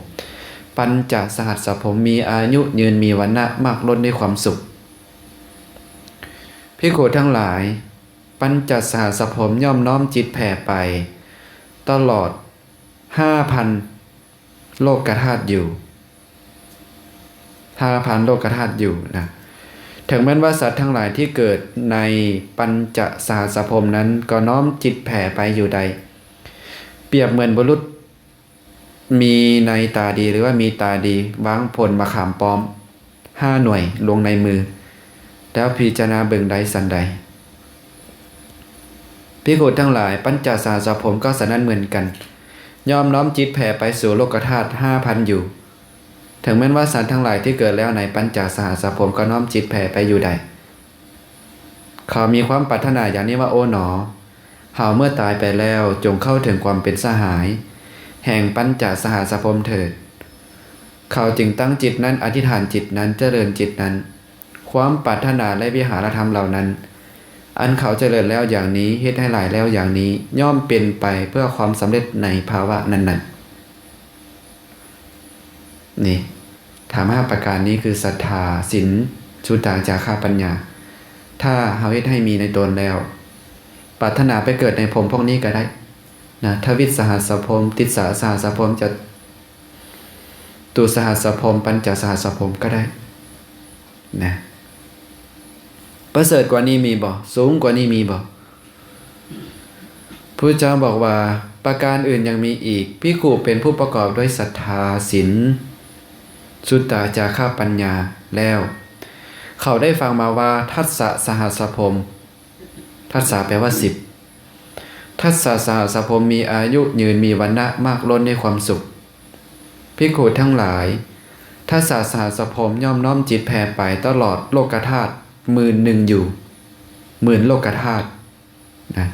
Speaker 1: ปัญจสหัสสพรหมมีอายุยืนมีวรรณะมากล้นด้วยความสุขภิกขุทั้งหลายปัญจสหัสสพรหมย่อมน้อมจิตแผ่ไปตลอด 5,000 โลกธาตุอยู่ 5,000 โลกธาตุอยู่นะถึงแม้ว่าสัตว์ทั้งหลายที่เกิดในปัญจสหัสสพรหมนั้นก็น้อมจิตแผ่ไปอยู่ใดเปรียบเหมือนบุรุษมีในตาดีหรือว่ามีตาดีวางผลมะขามป้อม5 หน่วยลงในมือแล้วพิจารณาเบิ่งใดสันใดภิกขุทั้งหลายปัญจสหัสสพรหมก็ฉะนั้นเหมือนกันยอมน้อมจิตแผ่ไปสู่โลกธาตุ 5,000 อยู่ถึงแม้ว่าสัตว์ทั้งหลายที่เกิดแล้วในปัญจสหัสสพรหมก็น้อมจิตแผ่ไปอยู่ใดเขามีความปรารถนาอย่างนี้ว่าโอ๋หนอเฮาเมื่อตายไปแล้วจงเข้าถึงความเป็นสหายแห่งปัญจสหัสสพรหมเถิดเขาจึงตั้งจิตนั้นอธิษฐานจิตนั้นเจริญจิตนั้นความปรารถนาและวิหารธรรมเหล่านั้น อันเขาเจริญแล้วอย่างนี้เฮ็ดให้หลายแล้วอย่างนี้ย่อมเป็นไปเพื่อความสำเร็จในภาวะนั้นๆนี่ถาม5ประการนี้คือศรัทธาศีลสุตตะจาคะปัญญาถ้าเฮาเฮ็ดให้มีในตนแล้วปรารถนาไปเกิดในภพพวกนี้ก็ได้นะทวิตสหัสภพติสสะสหัสภพจะตุสหัสภพปัญจสหัสภพก็ได้นะประเสริฐกว่านี้มีบ่สูงกว่านี้มีบ่พระเจ้าบอกว่าประการอื่นยังมีอีกภิกขุเป็นผู้ประกอบด้วยศรัทธาศีลสุตตะจาคะปัญญาแล้วเขาได้ฟังมาว่าทัสสะสหัสภพทัสสะแปลว่า10ทัสสะสหัสภพมีอายุยืนมีวรรณะมากล้นในความสุขภิกขุทั้งหลายทัสสะสหัสภพย่อมน้อมจิตแผ่ไปตลอดโลกธาตุ11,000อยู่10,000โลกธาตุนะ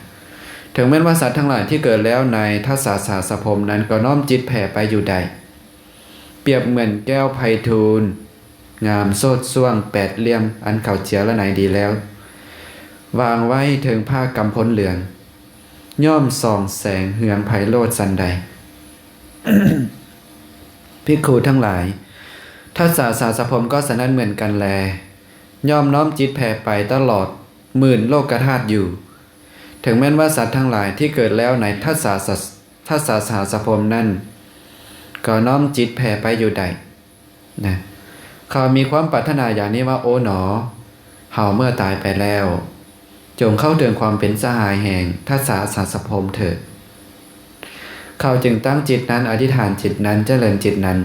Speaker 1: ถึงแม้ว่าสัตว์ทั้งหลายที่เกิดแล้วในทัสสะสหัสภพนั้นก็น้อมจิตแผ่ไปอยู่ใดเปรียบเหมือนแก้วไพฑูรย์งามโสดส่วง8เหลี่ยมอันเขาเจียละไหนดีแล้ววางไว้ถึงผ้ากำพลเหลืองย่อมส่องแสงเหืองไพโรจน์สันใด ภิกขุทั้งหลายทัสสะสหัสภพก็ฉะนั้นเหมือนกันแลย่อมน้อมจิตแผ่ไปตลอด10,000โลกธาตุอยู่ถึงแม้ว่าสัตว์ทั้งหลายที่เกิดแล้วในทัสสะสหัสภพนั้นก็น้อมจิตแผ่ไปอยู่ใดนะเขามีความปรารถนาอย่างนี้ว่าโอ๋หนอเฮาเมื่อตายไปแล้วจงเข้าถึงความเป็นสหายแห่งทัสสะสหัสภพเถิดเขาจึงตั้งจิตนั้นอธิษฐานจิตนั้นเจริญจิตนั้น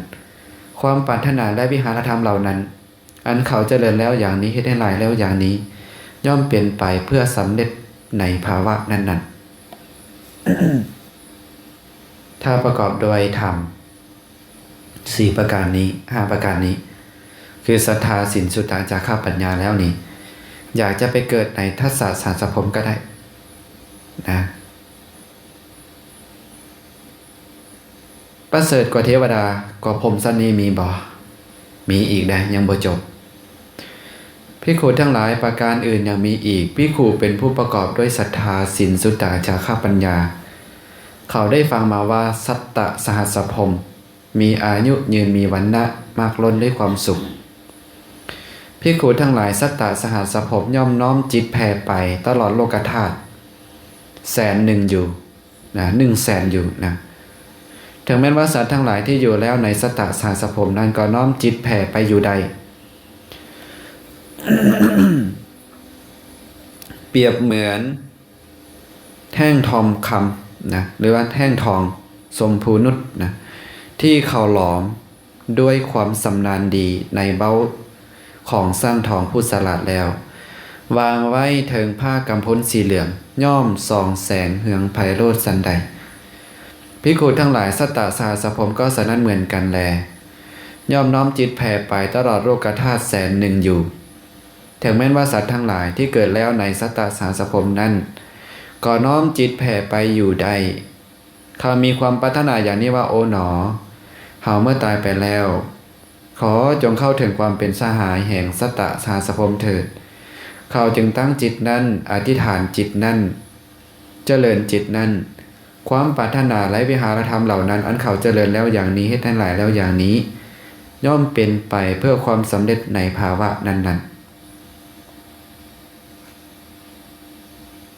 Speaker 1: ความปรารถนาและวิหารธรรมเหล่านั้นอันเขาเจริญแล้วอย่างนี้เฮ็ดให้หลายแล้วอย่างนี้ย่อมเป็นไปเพื่อสำเร็จในภาวะนั้นๆ ถ้าประกอบโดยธรรม4ประการนี้5ประการนี้คือศรัทธาศีลสุตตะจาคะปัญญาแล้วนี่อยากจะไปเกิดในทัสสะสหัสภพก็ได้นะประเสริฐกว่าเทวดากว่าพรหมชั้นนี้มีบ่มีอีกได้ยังบ่จบภิกขุทั้งหลายประการอื่นยังมีอีกภิกขุเป็นผู้ประกอบด้วยศรัทธาศีลสุตตะจาคะปัญญาเขาได้ฟังมาว่าสัตตะสหัสภพมีอายุยืนมีวรรณะมากล้นด้วยความสุขภิกขุทั้งหลายสัตตะสหัสภพย่อมน้อมจิตแผ่ไปตลอดโลกธาตุ100,000อยู่นะ100,000อยู่นะถึงแม้ว่าสัตว์ทั้งหลายที่อยู่แล้วในสัตตะสหัสภพนั้นก็น้อมจิตแผ่ไปอยู่ใด เปรียบเหมือนแท่งทองคำนะหรือว่าแท่งทองทรงภูนุชนะที่เขาหลอมด้วยความสำนาญดีในเบ้าของสร้างทองผู้ฉลาดแล้ววางไว้เถิงผ้ากำพลสีเหลืองย่อมส่องแสงเหืองไพโรจน์สันใดภิกขุทั้งหลายสัตตะสหัสภพก็ฉะนั้นเหมือนกันแลย่อมน้อมจิตแผ่ไปตลอดโลกธาตุ100,000อยู่ถึงแม้ว่าสัตว์ทั้งหลายที่เกิดแล้วในสัตตะสหัสภพนั้นก็น้อมจิตแผ่ไปอยู่ได้เขามีความปรารถนาอย่างนี้ว่าโอ๋หนอเฮาเมื่อตายไปแล้วขอจงเข้าถึงความเป็นสหายแห่งสัตตะสหัสภพเถิดเขาจึงตั้งจิตนั้นอธิษฐานจิตนั้นเจริญจิตนั้นความปรารถนาและวิหารธรรมเหล่านั้นอันเขาเจริญแล้วอย่างนี้ให้ทั้งหลายแล้วอย่างนี้ย่อมเป็นไปเพื่อความสำเร็จในภาวะนั้นๆ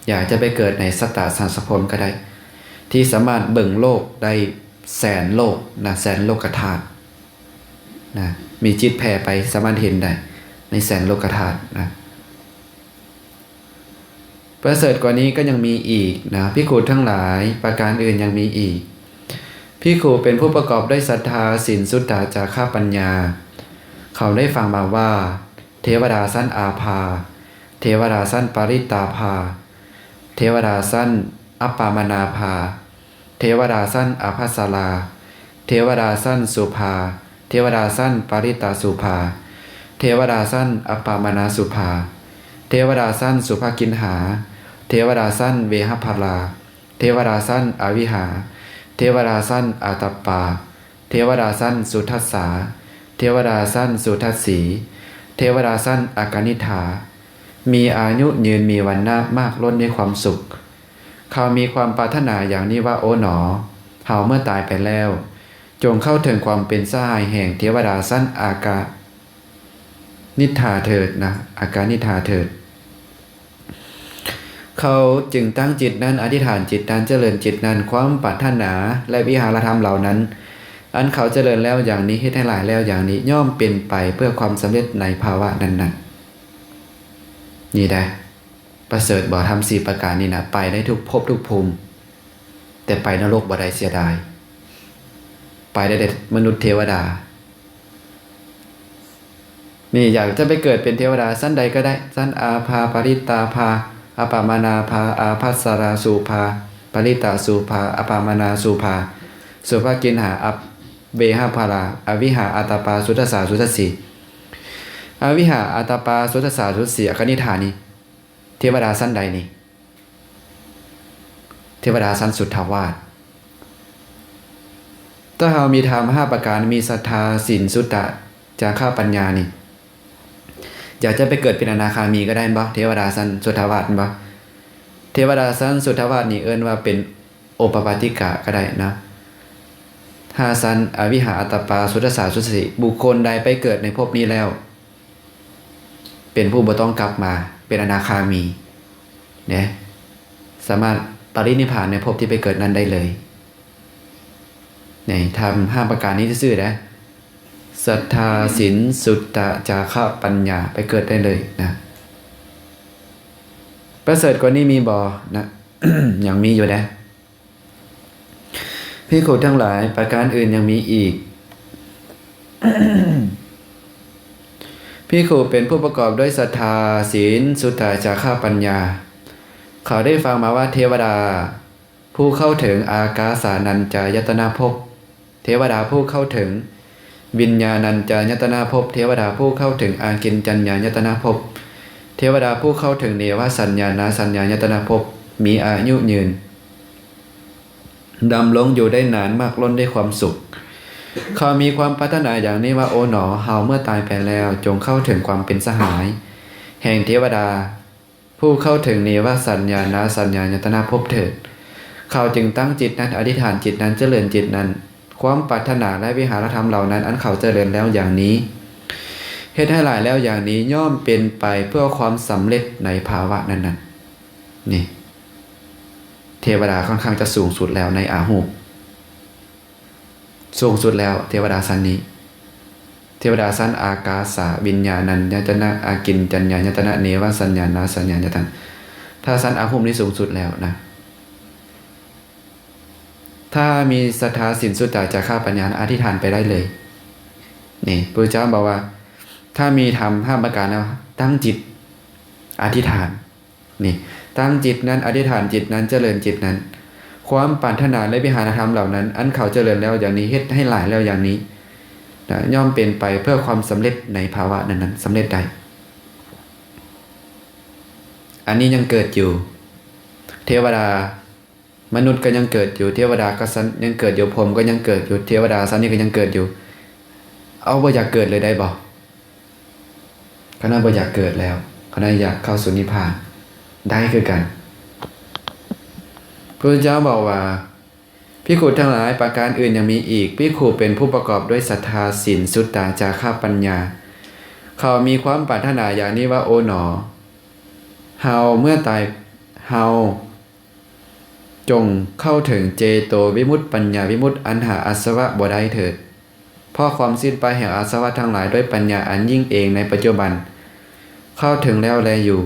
Speaker 1: อยากจะไปเกิดในสัตตะสหัสภพก็ได้ที่สามารถเบิ่งโลกได้100,000โลกนะ100,000โลกธาตุนะมีจิตแผ่ไปสามารถเห็นได้ใน100,000โลกธาตุนะประเสริฐกว่านี้ก็ยังมีอีกนะภิกขุทั้งหลายประการอื่นยังมีอีกภิกขุเป็นผู้ประกอบด้วยศรัทธาศีลสุตตะจาคะปัญญาเขาได้ฟังมาว่าเทวดาสั้นอาภาเทวดาสั้นปริตาภาเทวดาสั้นอัปปามนาภาเทวดาสั้นอภัสราเทวดาสั้นสุภาเทวดาสั้นปริตาสุภาเทวดาสั้นอัปปามนาสุภาเทวดาสั้นสุภกินหาเทวดาสั้นเวหภลาเทวดาสั้นอวิหาเทวดาสั้นอาตปปาเทวดาสั้นสุทัสสาเทวดาสั้นสุทัสสีเทวดาสั้นอากนิฐาเท มีอายุยืนมีวรรณะมากล้นด้วยความสุขเขามีความปรารถนาอย่างนี้ว่าโอ๋หนอเฮาเมื่อตายไปแล้วจงเข้าถึงความเป็นสหายแห่งเทวดาสั้นอากานิทาเถิดนะอาการนิทาเถิดเขาจึงตั้งจิตนั้นอธิษฐานจิตนั้นเจริญจิตนั้นความปรารถนาและวิหารธรรมเหล่านั้นอันเขาเจริญแล้วอย่างนี้ให้ได้หลายแล้วอย่างนี้ย่อมเป็นไปเพื่อความสำเร็จในภาวะนั้นๆนี่ได้ประเสริฐบ่ทำ4ประการนี้นะไปได้ทุกภพทุกภูมิแต่ไปนรกบ่ได้เสียดายไปได้แต่มนุษย์เทวดานี่อยากจะไปเกิดเป็นเทวดาสั้นใดก็ได้สั้นอาภาปริตาภาอปามานาภาอาภัสสราสุภาปริตาสุภาอปามานาสุภาสุภกินหาอัปเบหาภาราอวิหาอัตปาสุทธสาสุทธสีอวิหาอัตปาสุทธสาสุทธสีอคณิธานี้เทวดาสั้นใดนี่เทวดาสั้นสุทธาวาสถ้าเรามีธรรม5ประการมีศรัทธาศีลสุตตะจาระปัญญานี่อยากจะไปเกิดเป็นอนาคามีก็ได้บ่เทวดาสั้นสุทธาวาสบ่เทวดาสั้นสุทธาวาสนี่เอิ้นว่าเป็นโอปปาติกะก็ได้นะ5สั้นอวิหาอัตตปาสุทธสาสุทธสีบุคคลใดไปเกิดในภพนี้แล้วเป็นผู้บ่ต้องกลับมาเป็นอนาคามีเนี่ยสามารถปรินิพพานในภพที่ไปเกิดนั้นได้เลยเนี่ยทำ5ประการนี้ซื่อๆนะศรัทธาศีลสุตตะจาระปัญญาไปเกิดได้เลยนะประเสริฐกว่านี้มีบ่นะ ยังมีอยู่นะภิกษุทั้งหลายประการอื่นยังมีอีก ภิกษุเป็นผู้ประกอบด้วยศรัทธาศีลสุตตะจาระปัญญาเขาได้ฟังมาว่าเทวดาผู้เข้าถึงอากาสานัญจายตนะภพเทวดาผู้เข้าถึงวิญญาณัญจายตนะภพเทวดาผู้เข้าถึงอากิญจัญญายตนะภพเทวดาผู้เข้าถึงเนวสัญญานาสัญญายตนะภพมีอายุยืนดำรงอยู่ได้นานมากล้นด้วยความสุขเขามีความปรารถนาอย่างนี้ว่าโอ๋หนอเฮาเมื่อตายไปแล้วจงเข้าถึงความเป็นสหายแห่งเทวดาผู้เข้าถึงเนวสัญญานาสัญญายตนะภพเถิดเขาจึงตั้งจิตนั้นอธิษฐานจิตนั้นเจริญจิตนั้นความปรารถนาและวิหารธรรมเหล่านั้นอันเขาเจริญแล้วอย่างนี้เฮ็ดให้หลายแล้วอย่างนี้ย่อมเป็นไปเพื่อความสำเร็จในภาวะนั้นๆนี่เทวดาค่อนข้างจะสูงสุดแล้วในอาหูสูงสุดแล้วเทวดาชั้นนี้เทวดาชั้นอากาสาวิญญาณัญญตนะอากิญจัญญายตนะเนวสัญญานาสัญญายตนะถ้าชั้นอาหูนี้สูงสุดแล้วนะถ้ามีศรัทธาศีลสุตตะจาระปัญญาอธิษฐานไปได้เลยนี่พระเจ้าบอกว่าถ้ามีธรรม5ประการแล้วตั้งจิตอธิษฐานนี่ตั้งจิตนั้นอธิษฐานจิตนั้นเจริญจิตนั้นความปรารถนาและวิหารธรรมเหล่านั้นอันเขาเจริญแล้วอย่างนี้เฮ็ดให้หลายแล้วอย่างนี้นะย่อมเป็นไปเพื่อความสำเร็จในภาวะนั้นๆสำเร็จได้อันนี้ยังเกิดอยู่เทวดามนุษย์ก็ยังเกิดอยู่เทวดาก็ยังเกิดอยู่พรหมก็ยังเกิดอยู่เทวดาชั้นนี้ก็ยังเกิดอยู่เอาบ่อยากเกิดเลยได้บ่ขณะบ่อยากเกิดแล้วขณะอยากเข้าสู่นิพพานได้คือกันพระเจ้าบอกว่าภิกขุทั้งหลายประการอื่นยังมีอีกภิกขุเป็นผู้ประกอบด้วยศรัทธาศีลสุตตะจาระปัญญาเขามีความปรารถนาอย่างนี้ว่าโอ๋หนอเฮาเมื่อตายเฮาจงเข้าถึงเจโตวิมุตติปัญญาวิมุตติอันหาอาสวะบ่ได้เถิดเพราะความสิ้นไปแห่งอาสวะทั้งหลายด้วยปัญญาอันยิ่งเองในปัจจุบันเข้าถึงแล้วแลอยู่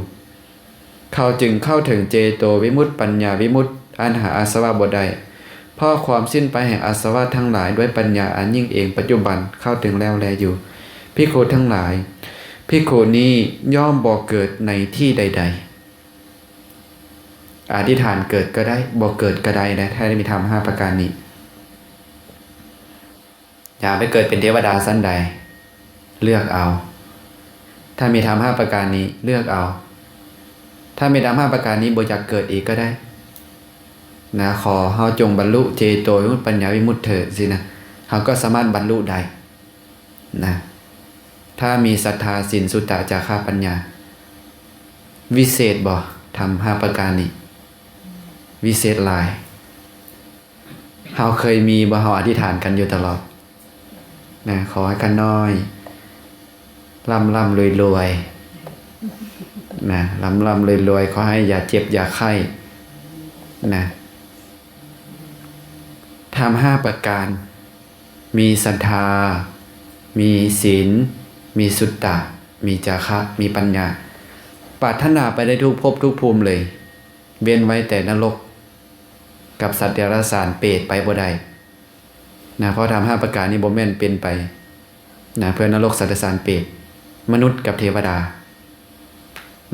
Speaker 1: เขาจึงเข้าถึงเจโตวิมุตติปัญญาวิมุตติอันหาอาสวะบ่ได้เพราะความสิ้นไปแห่งอาสวะทั้งหลายด้วยปัญญาอันยิ่งเองปัจจุบันเข้าถึงแล้วแลอยู่ภิกขุทั้งหลายภิกขุนี้ย่อมบ่เกิดในที่ใดๆอธิษฐานเกิดก็ได้บ่เกิดก็ได้นะถ้าได้มีธรรม5ประการนี้อย่าไปเกิดเป็นเทวดาชั้นใดเลือกเอาถ้ามีธรรม5ประการนี้เลือกเอาถ้ามีธรรม5ประการนี้บ่อยากเกิดอีกก็ได้นะขอเฮาจงบรรลุเจโตวิมุตติปัญญาวิมุตติเถิดสินะเฮาก็สามารถบรรลุได้นะถ้ามีศรัทธาศีลสุตตะจาระปัญญา วิเศษบ่ทำ5ประการนี้วิเศษหลายเฮาเคยมีบ่เฮาอธิษฐานกันอยู่ตลอดนะขอให้กันน้อยร่ำรวยนะร่ำรวยขอให้อย่าเจ็บอย่าไข้นะทำ5ประการมีศรัทธามีศีลมีสุตตะมีจาคะมีปัญญาปรารถนาไปได้ทุกภพทุกภูมิเลยเว้นไว้แต่นรกกับสัตว์เดรัจฉานเปรตไปบ่ได้นะเพราะทำ5ประการนี้บ่แม่นเป็นไปนะเพื่อนรกสัตว์เดรัจฉานเปรตมนุษย์กับเทวดา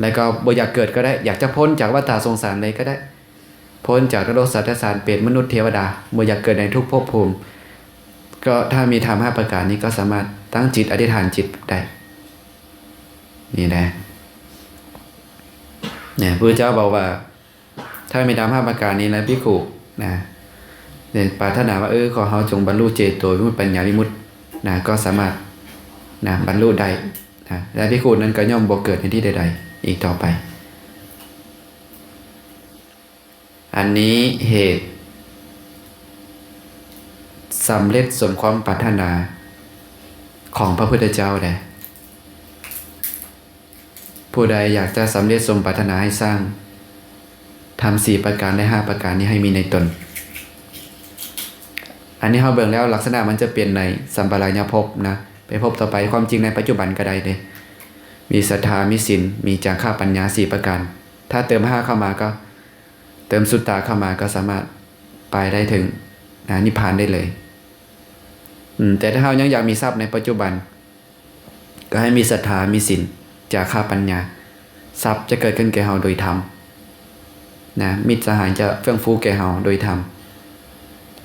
Speaker 1: แล้วก็บ่อยากเกิดก็ได้อยากจะพ้นจากวัฏสงสารเลยก็ได้พ้นจากนรกสัตว์เดรัจฉานเปรตมนุษย์เทวดาบ่อยากเกิดในทุกภพภูมิก็ถ้ามีทำ5ประการนี้ก็สามารถตั้งจิตอธิษฐานจิตได้นี่นะเนี่ยพระเจ้าบอกว่าถ้ามีทำ5ประการนี้แล้วภิกขุนะเนี่ยปรารถนาว่าขอเฮาจงบรรลุเจโตวิมุตติปัญญาวิมุตตินะก็สามารถนะบรรลุได้นะและภิกขุนั้นก็ย่อมบ่เกิดในที่ใดๆอีกต่อไปอันนี้เหตุสำเร็จสมความปรารถนาของพระพุทธเจ้าได้ผู้ใดอยากจะสำเร็จสมปรารถนาให้สร้างทำ4ประการได้5ประการนี้ให้มีในตนอันนี้เราเบิ่งแล้วลักษณะมันจะเปลี่ยนในสัมปรายภพนะไปพบต่อไปความจริงในปัจจุบันก็ได้เลยมีศรัทธามีศีลมีจาคะปัญญา4ประการถ้าเติม5เข้ามาก็เติมสุตตะเข้ามาก็สามารถไปได้ถึงนิพพานได้เลยแต่ถ้าเรายังอยากมีทรัพย์ในปัจจุบันก็ให้มีศรัทธามีศีลจาคะปัญญาทรัพย์จะเกิดขึ้นแก่เราโดยธรรมนะมิตรสหายจะเฟื่องฟูแก่เราโดยธรรม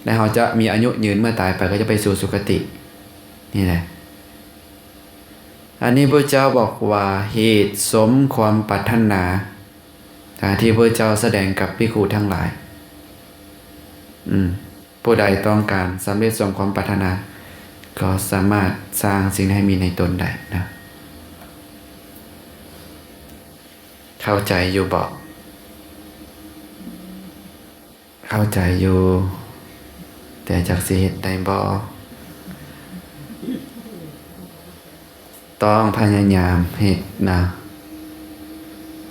Speaker 1: และเราจะมีอายุยืนเมื่อตายไปก็จะไปสู่สุคตินี่แหละอันนี้พระเจ้าบอกว่าเหตุสมความปรารถนาที่พระเจ้าแสดงกับภิกขุทั้งหลายผู้ใดต้องการสำเร็จสมความปรารถนาก็สามารถสร้างสิ่งให้มีในตนได้นะเข้าใจอยู่บอกเข้าใจอยู่แต่จากสิเหตุใดบ่ต้องพยายามเหตุนะ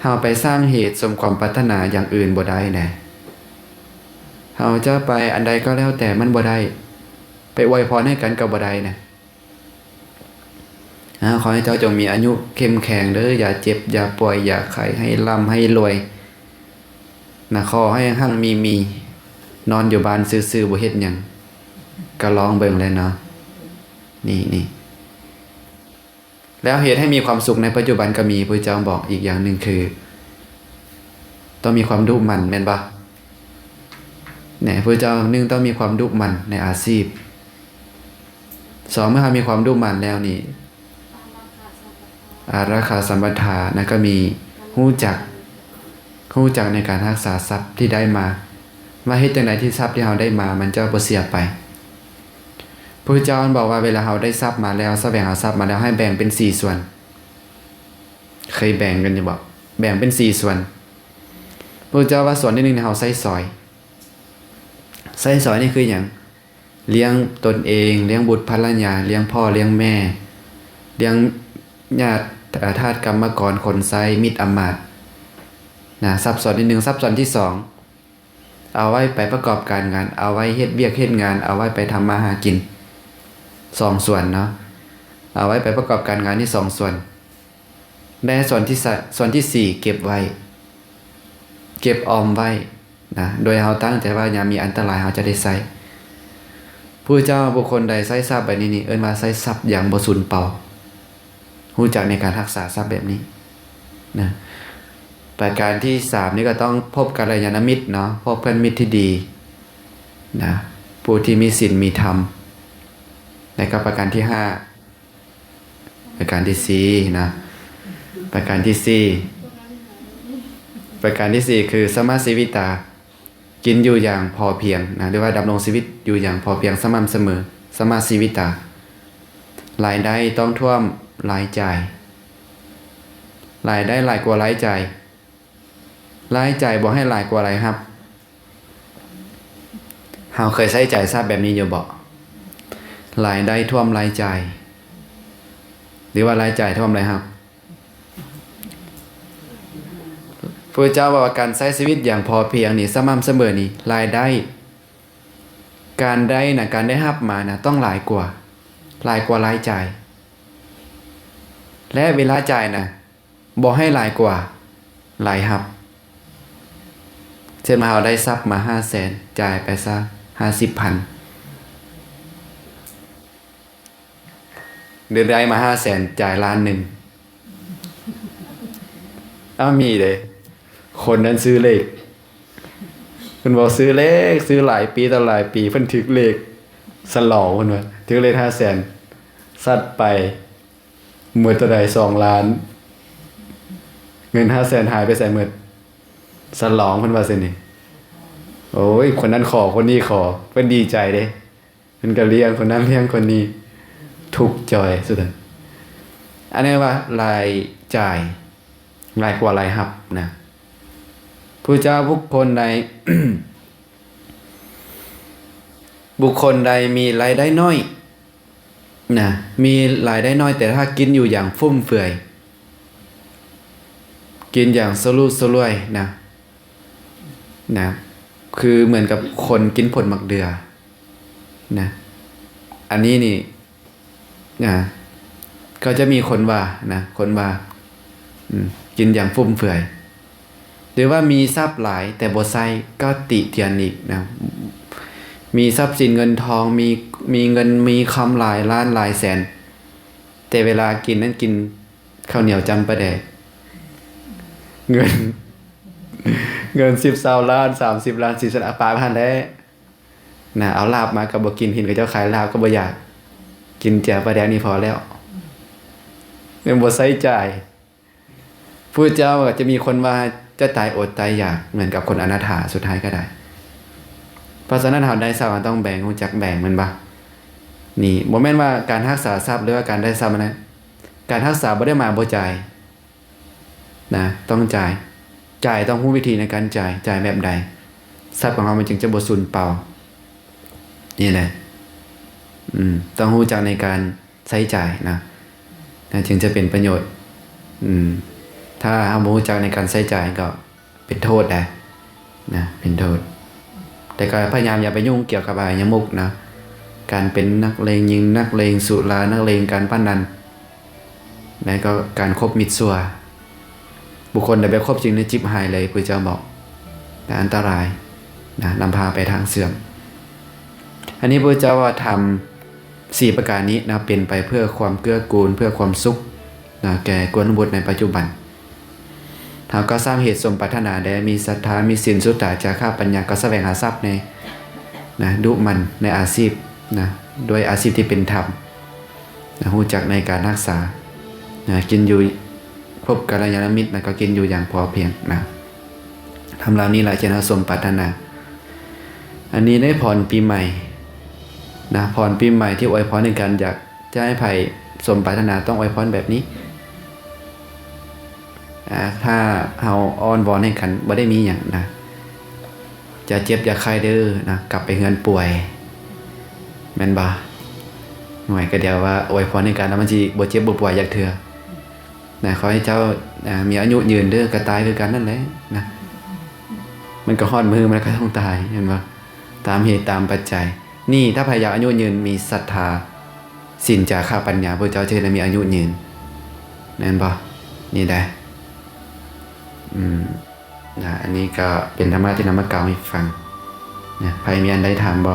Speaker 1: เฮาไปสร้างเหตุสมความปรารถนาอย่างอื่นบ่ได้แน่เฮาจะไปอันใดก็แล้วแต่มันบ่ได้ไปอวยพรให้กันก็บ่ได้นะขอให้เจ้าจงมีอายุเข้มแข็งเด้ออย่าเจ็บอย่าป่วยอย่าไข้ให้ร่ำให้รวยนะขอให้หั่งมีนอนอยู่บ้านซื่อๆบ่เฮ็ดหยังก็ลองเบิ่งแล้วเนาะนี่แล้วเหตุให้มีความสุขในปัจจุบันก็มีพระเจ้าบอกอีกอย่างหนึ่งคือต้องมีความดุมันแม่นบ่เนี่ยพระเจ้า1ต้องมีความดุมันในอาชีพ2เมื่อมีความดุมันแล้วนี่อาราคาสัมปทานะก็มีฮู้จักในการรักษาทรัพย์ที่ได้มาเฮ็ดจังได๋ที่ทรัพย์ที่เราได้มามันจะบ่เสียไปพระเจ้าบอกว่าเวลาเราได้ทรัพย์มาแล้วแสวงหาทรัพย์มาแล้วให้แบ่งเป็น4ส่วนเคยแบ่งกันอยู่บ่แบ่งเป็น4ส่วนพระเจ้าว่าส่วนที่1เราใช้สอยนี่คือหยังเลี้ยงตนเองเลี้ยงบุตรภรรยาเลี้ยงพ่อเลี้ยงแม่เลี้ยงญาติทาสกรรมกรคนไซมิตรอมาตย์นะทรัพย์ส่วนที่1ทรัพย์ส่วนที่2เอาไว้ไปประกอบการงานเอาไว้เฮ็ดเวียกเฮ็ดงานเอาไว้ไปทำมาหากิน2ส่วนเนาะเอาไว้ไปประกอบการงานที่2ส่วนและส่วนที่4เก็บไว้เก็บออมไว้นะโดยเราตั้งใจว่ายามมีอันตรายเราจะได้ใช้ผู้เจ้าบุคคลใดใช้ทรัพย์แบบนี้เอิ้นว่าใช้ทรัพย์อย่างบ่สูญเปล่ารู้จักในการรักษาทรัพย์แบบนี้นะประการที่3นี่ก็ต้องพบกัลยาณมิตรเนาะพบเพื่อนมิตรที่ดีนะผู้ที่มีศีลมีธรรมและก็ประการที่5ประการที่4นะประการที่4คือสมาชีวิตากินอยู่อย่างพอเพียงนะหรือว่าดำรงชีวิตอยู่อย่างพอเพียงสม่ำเสมอสมาชีวิตารายได้ต้องท่วมรายจ่ายรายได้หลายกว่ารายจ่าย รายจ่ายบ่ให้หลายกว่ารายรับเฮาเคยใช้จ่ายทราบแบบนี้อยู่บ่รายได้ท่วมรายจ่ายหรือว่ารายจ่ายท่วมรายรับพระเจ้าบอกว่าการใช้ชีวิตอย่างพอเพียงนี่สม่ำเสมอนี่รายได้การได้รับมานะต้องหลายกว่ารายจ่ายและเวลาจ่ายนะบ่ให้หลายกว่ารายรับเช่นมาเราได้ทรัพย์มา 500,000 จ่ายไปซะ 50,000 เดือนได้มา 500,000 จ่าย1,000,000มีเลยคนนั้นซื้อเลขเพิ่นบอกซื้อเลขซื้อหลายปีต่อหลายปีเพิ่นถึกเลขสลองเพิ่นว่าถึกเลข 500,000 ซัดไปหมดเท่าใด2 ล้านเงิน 500,000 หายไปใส่หมดสลองเพิ่นว่าซั่นนี่โอ้ยคนนั้นขอคนนี้ขอเพิ่นดีใจเด้เพิ่นก็เลี้ยงคนนั้นเลี้ยงคนนี้ทุกข์จอยสุดอันนี้ว่ารายจ่ายรายกว่ารายรับนะผู้เจ้าบุคคลใด บุคคลใดมีรายได้น้อยนะมีรายได้น้อยแต่ถ้ากินอยู่อย่างฟุ่มเฟือยกินอย่างสลุ่สล่วยนะคือเหมือนกับคนกินผลมักเดือนะอันนี้นี่นะก็จะมีคนว่านะคนว่ากินอย่างฟุ่มเฟือยหรือว่ามีทรัพย์หลายแต่บ่ใช้ก็ติเตียนอีกนะมีทรัพย์สินเงินทองมีเงินมีคำหลายล้านหลายแสนแต่เวลากินนั้นกินข้าวเหนียวจำปะแดกเงิน10-20 ล้าน30 ล้าน40 ล้านปาพันแล้วนะเอาลาบมาก็บ่กินเห็นเขาเจ้าขายลาบก็บ่อยากกินแจ่วปลาแดกนี่พอแล้วยังบ่ใช้จ่ายผู้เจ้าจะมีคนว่าจะตายอดตายอยากเหมือนกับคนอนาถาสุดท้ายก็ได้เพราะฉะนั้นเราได้ทรัพย์มันต้องแบ่งรู้จักแบ่งมันบ่นี่บ่แม่นว่าการรักษาทรัพย์หรือว่าการได้ทรัพย์นะการรักษาบ่ได้มาบ่จ่ายนะต้องจ่ายต้องรู้วิธีในการจ่ายแบบใดทรัพย์ของเรามันจึงจะบ่สูญเปล่านี่แหละต้องรู้จักในการใช้จ่ายนะจึงจะเป็นประโยชน์ถ้าเราบ่รู้จักในการใช้จ่ายก็เป็นโทษได้นะเป็นโทษแต่ก็พยายามอย่าไปยุ่งเกี่ยวกับอบายมุขนะการเป็นนักเลงยิงนักเลงสุรานักเลงการพนันและก็การคบมิตรชั่วบุคคลใดไปคบจริงในจิบหายเลยพระเจ้าบอกแต่อันตรายนะนำพาไปทางเสื่อมอันนี้พระเจ้าว่าทำ4ประการนี้นะเป็นไปเพื่อความเกื้อกูลเพื่อความสุขนะแก่กวนบุตรในปัจจุบันเราก็สร้างเหตุสมปรารถนาได้มีศรัทธามีศีลสุตตะจาระปัญญาก็แสวงหาทรัพย์ในนะดุมันในอาชีพนะโดยอาชีพที่เป็นธรรมนะรู้จักในการรักษานะกินอยู่พบกัลยาณมิตรนะก็กินอยู่อย่างพอเพียงนะทำเหล่านี้แหละจะน่าสมปรารถนาอันนี้ได้พรปีใหม่นะพรปีใหม่ที่อวยพรในการอยากจะให้ไผ่สมปรารถนาต้องอวยพรแบบนี้ถ้าเอาอ้อนวอนให้กันบ่ได้มีอย่างนะจะเจ็บอย่าไข้เด้อนะกลับไปเฮือนป่วยแม่นบ่หน่วยก็เดียวว่าอวยพรในการแล้วมันสิบ่เจ็บบ่ป่วยอยากเถื่อนะขอให้เจ้ามีอายุยืนเด้อกระตายคือกันนั่นแหละนะมันก็ฮอดมือมันก็ต้องตายเห็นบ่ตามเหตุตามปัจจัยนี่ถ้าพยายามอายุยืนมีศรัทธาศีลจาระปัญญาพระเจ้าจะได้มีอายุยืนแม่นบ่นี่ได้อันนี้ก็เป็นธรรมะที่นำมาเกล่าวให้ฟังนะใครมีอันใดถามบ่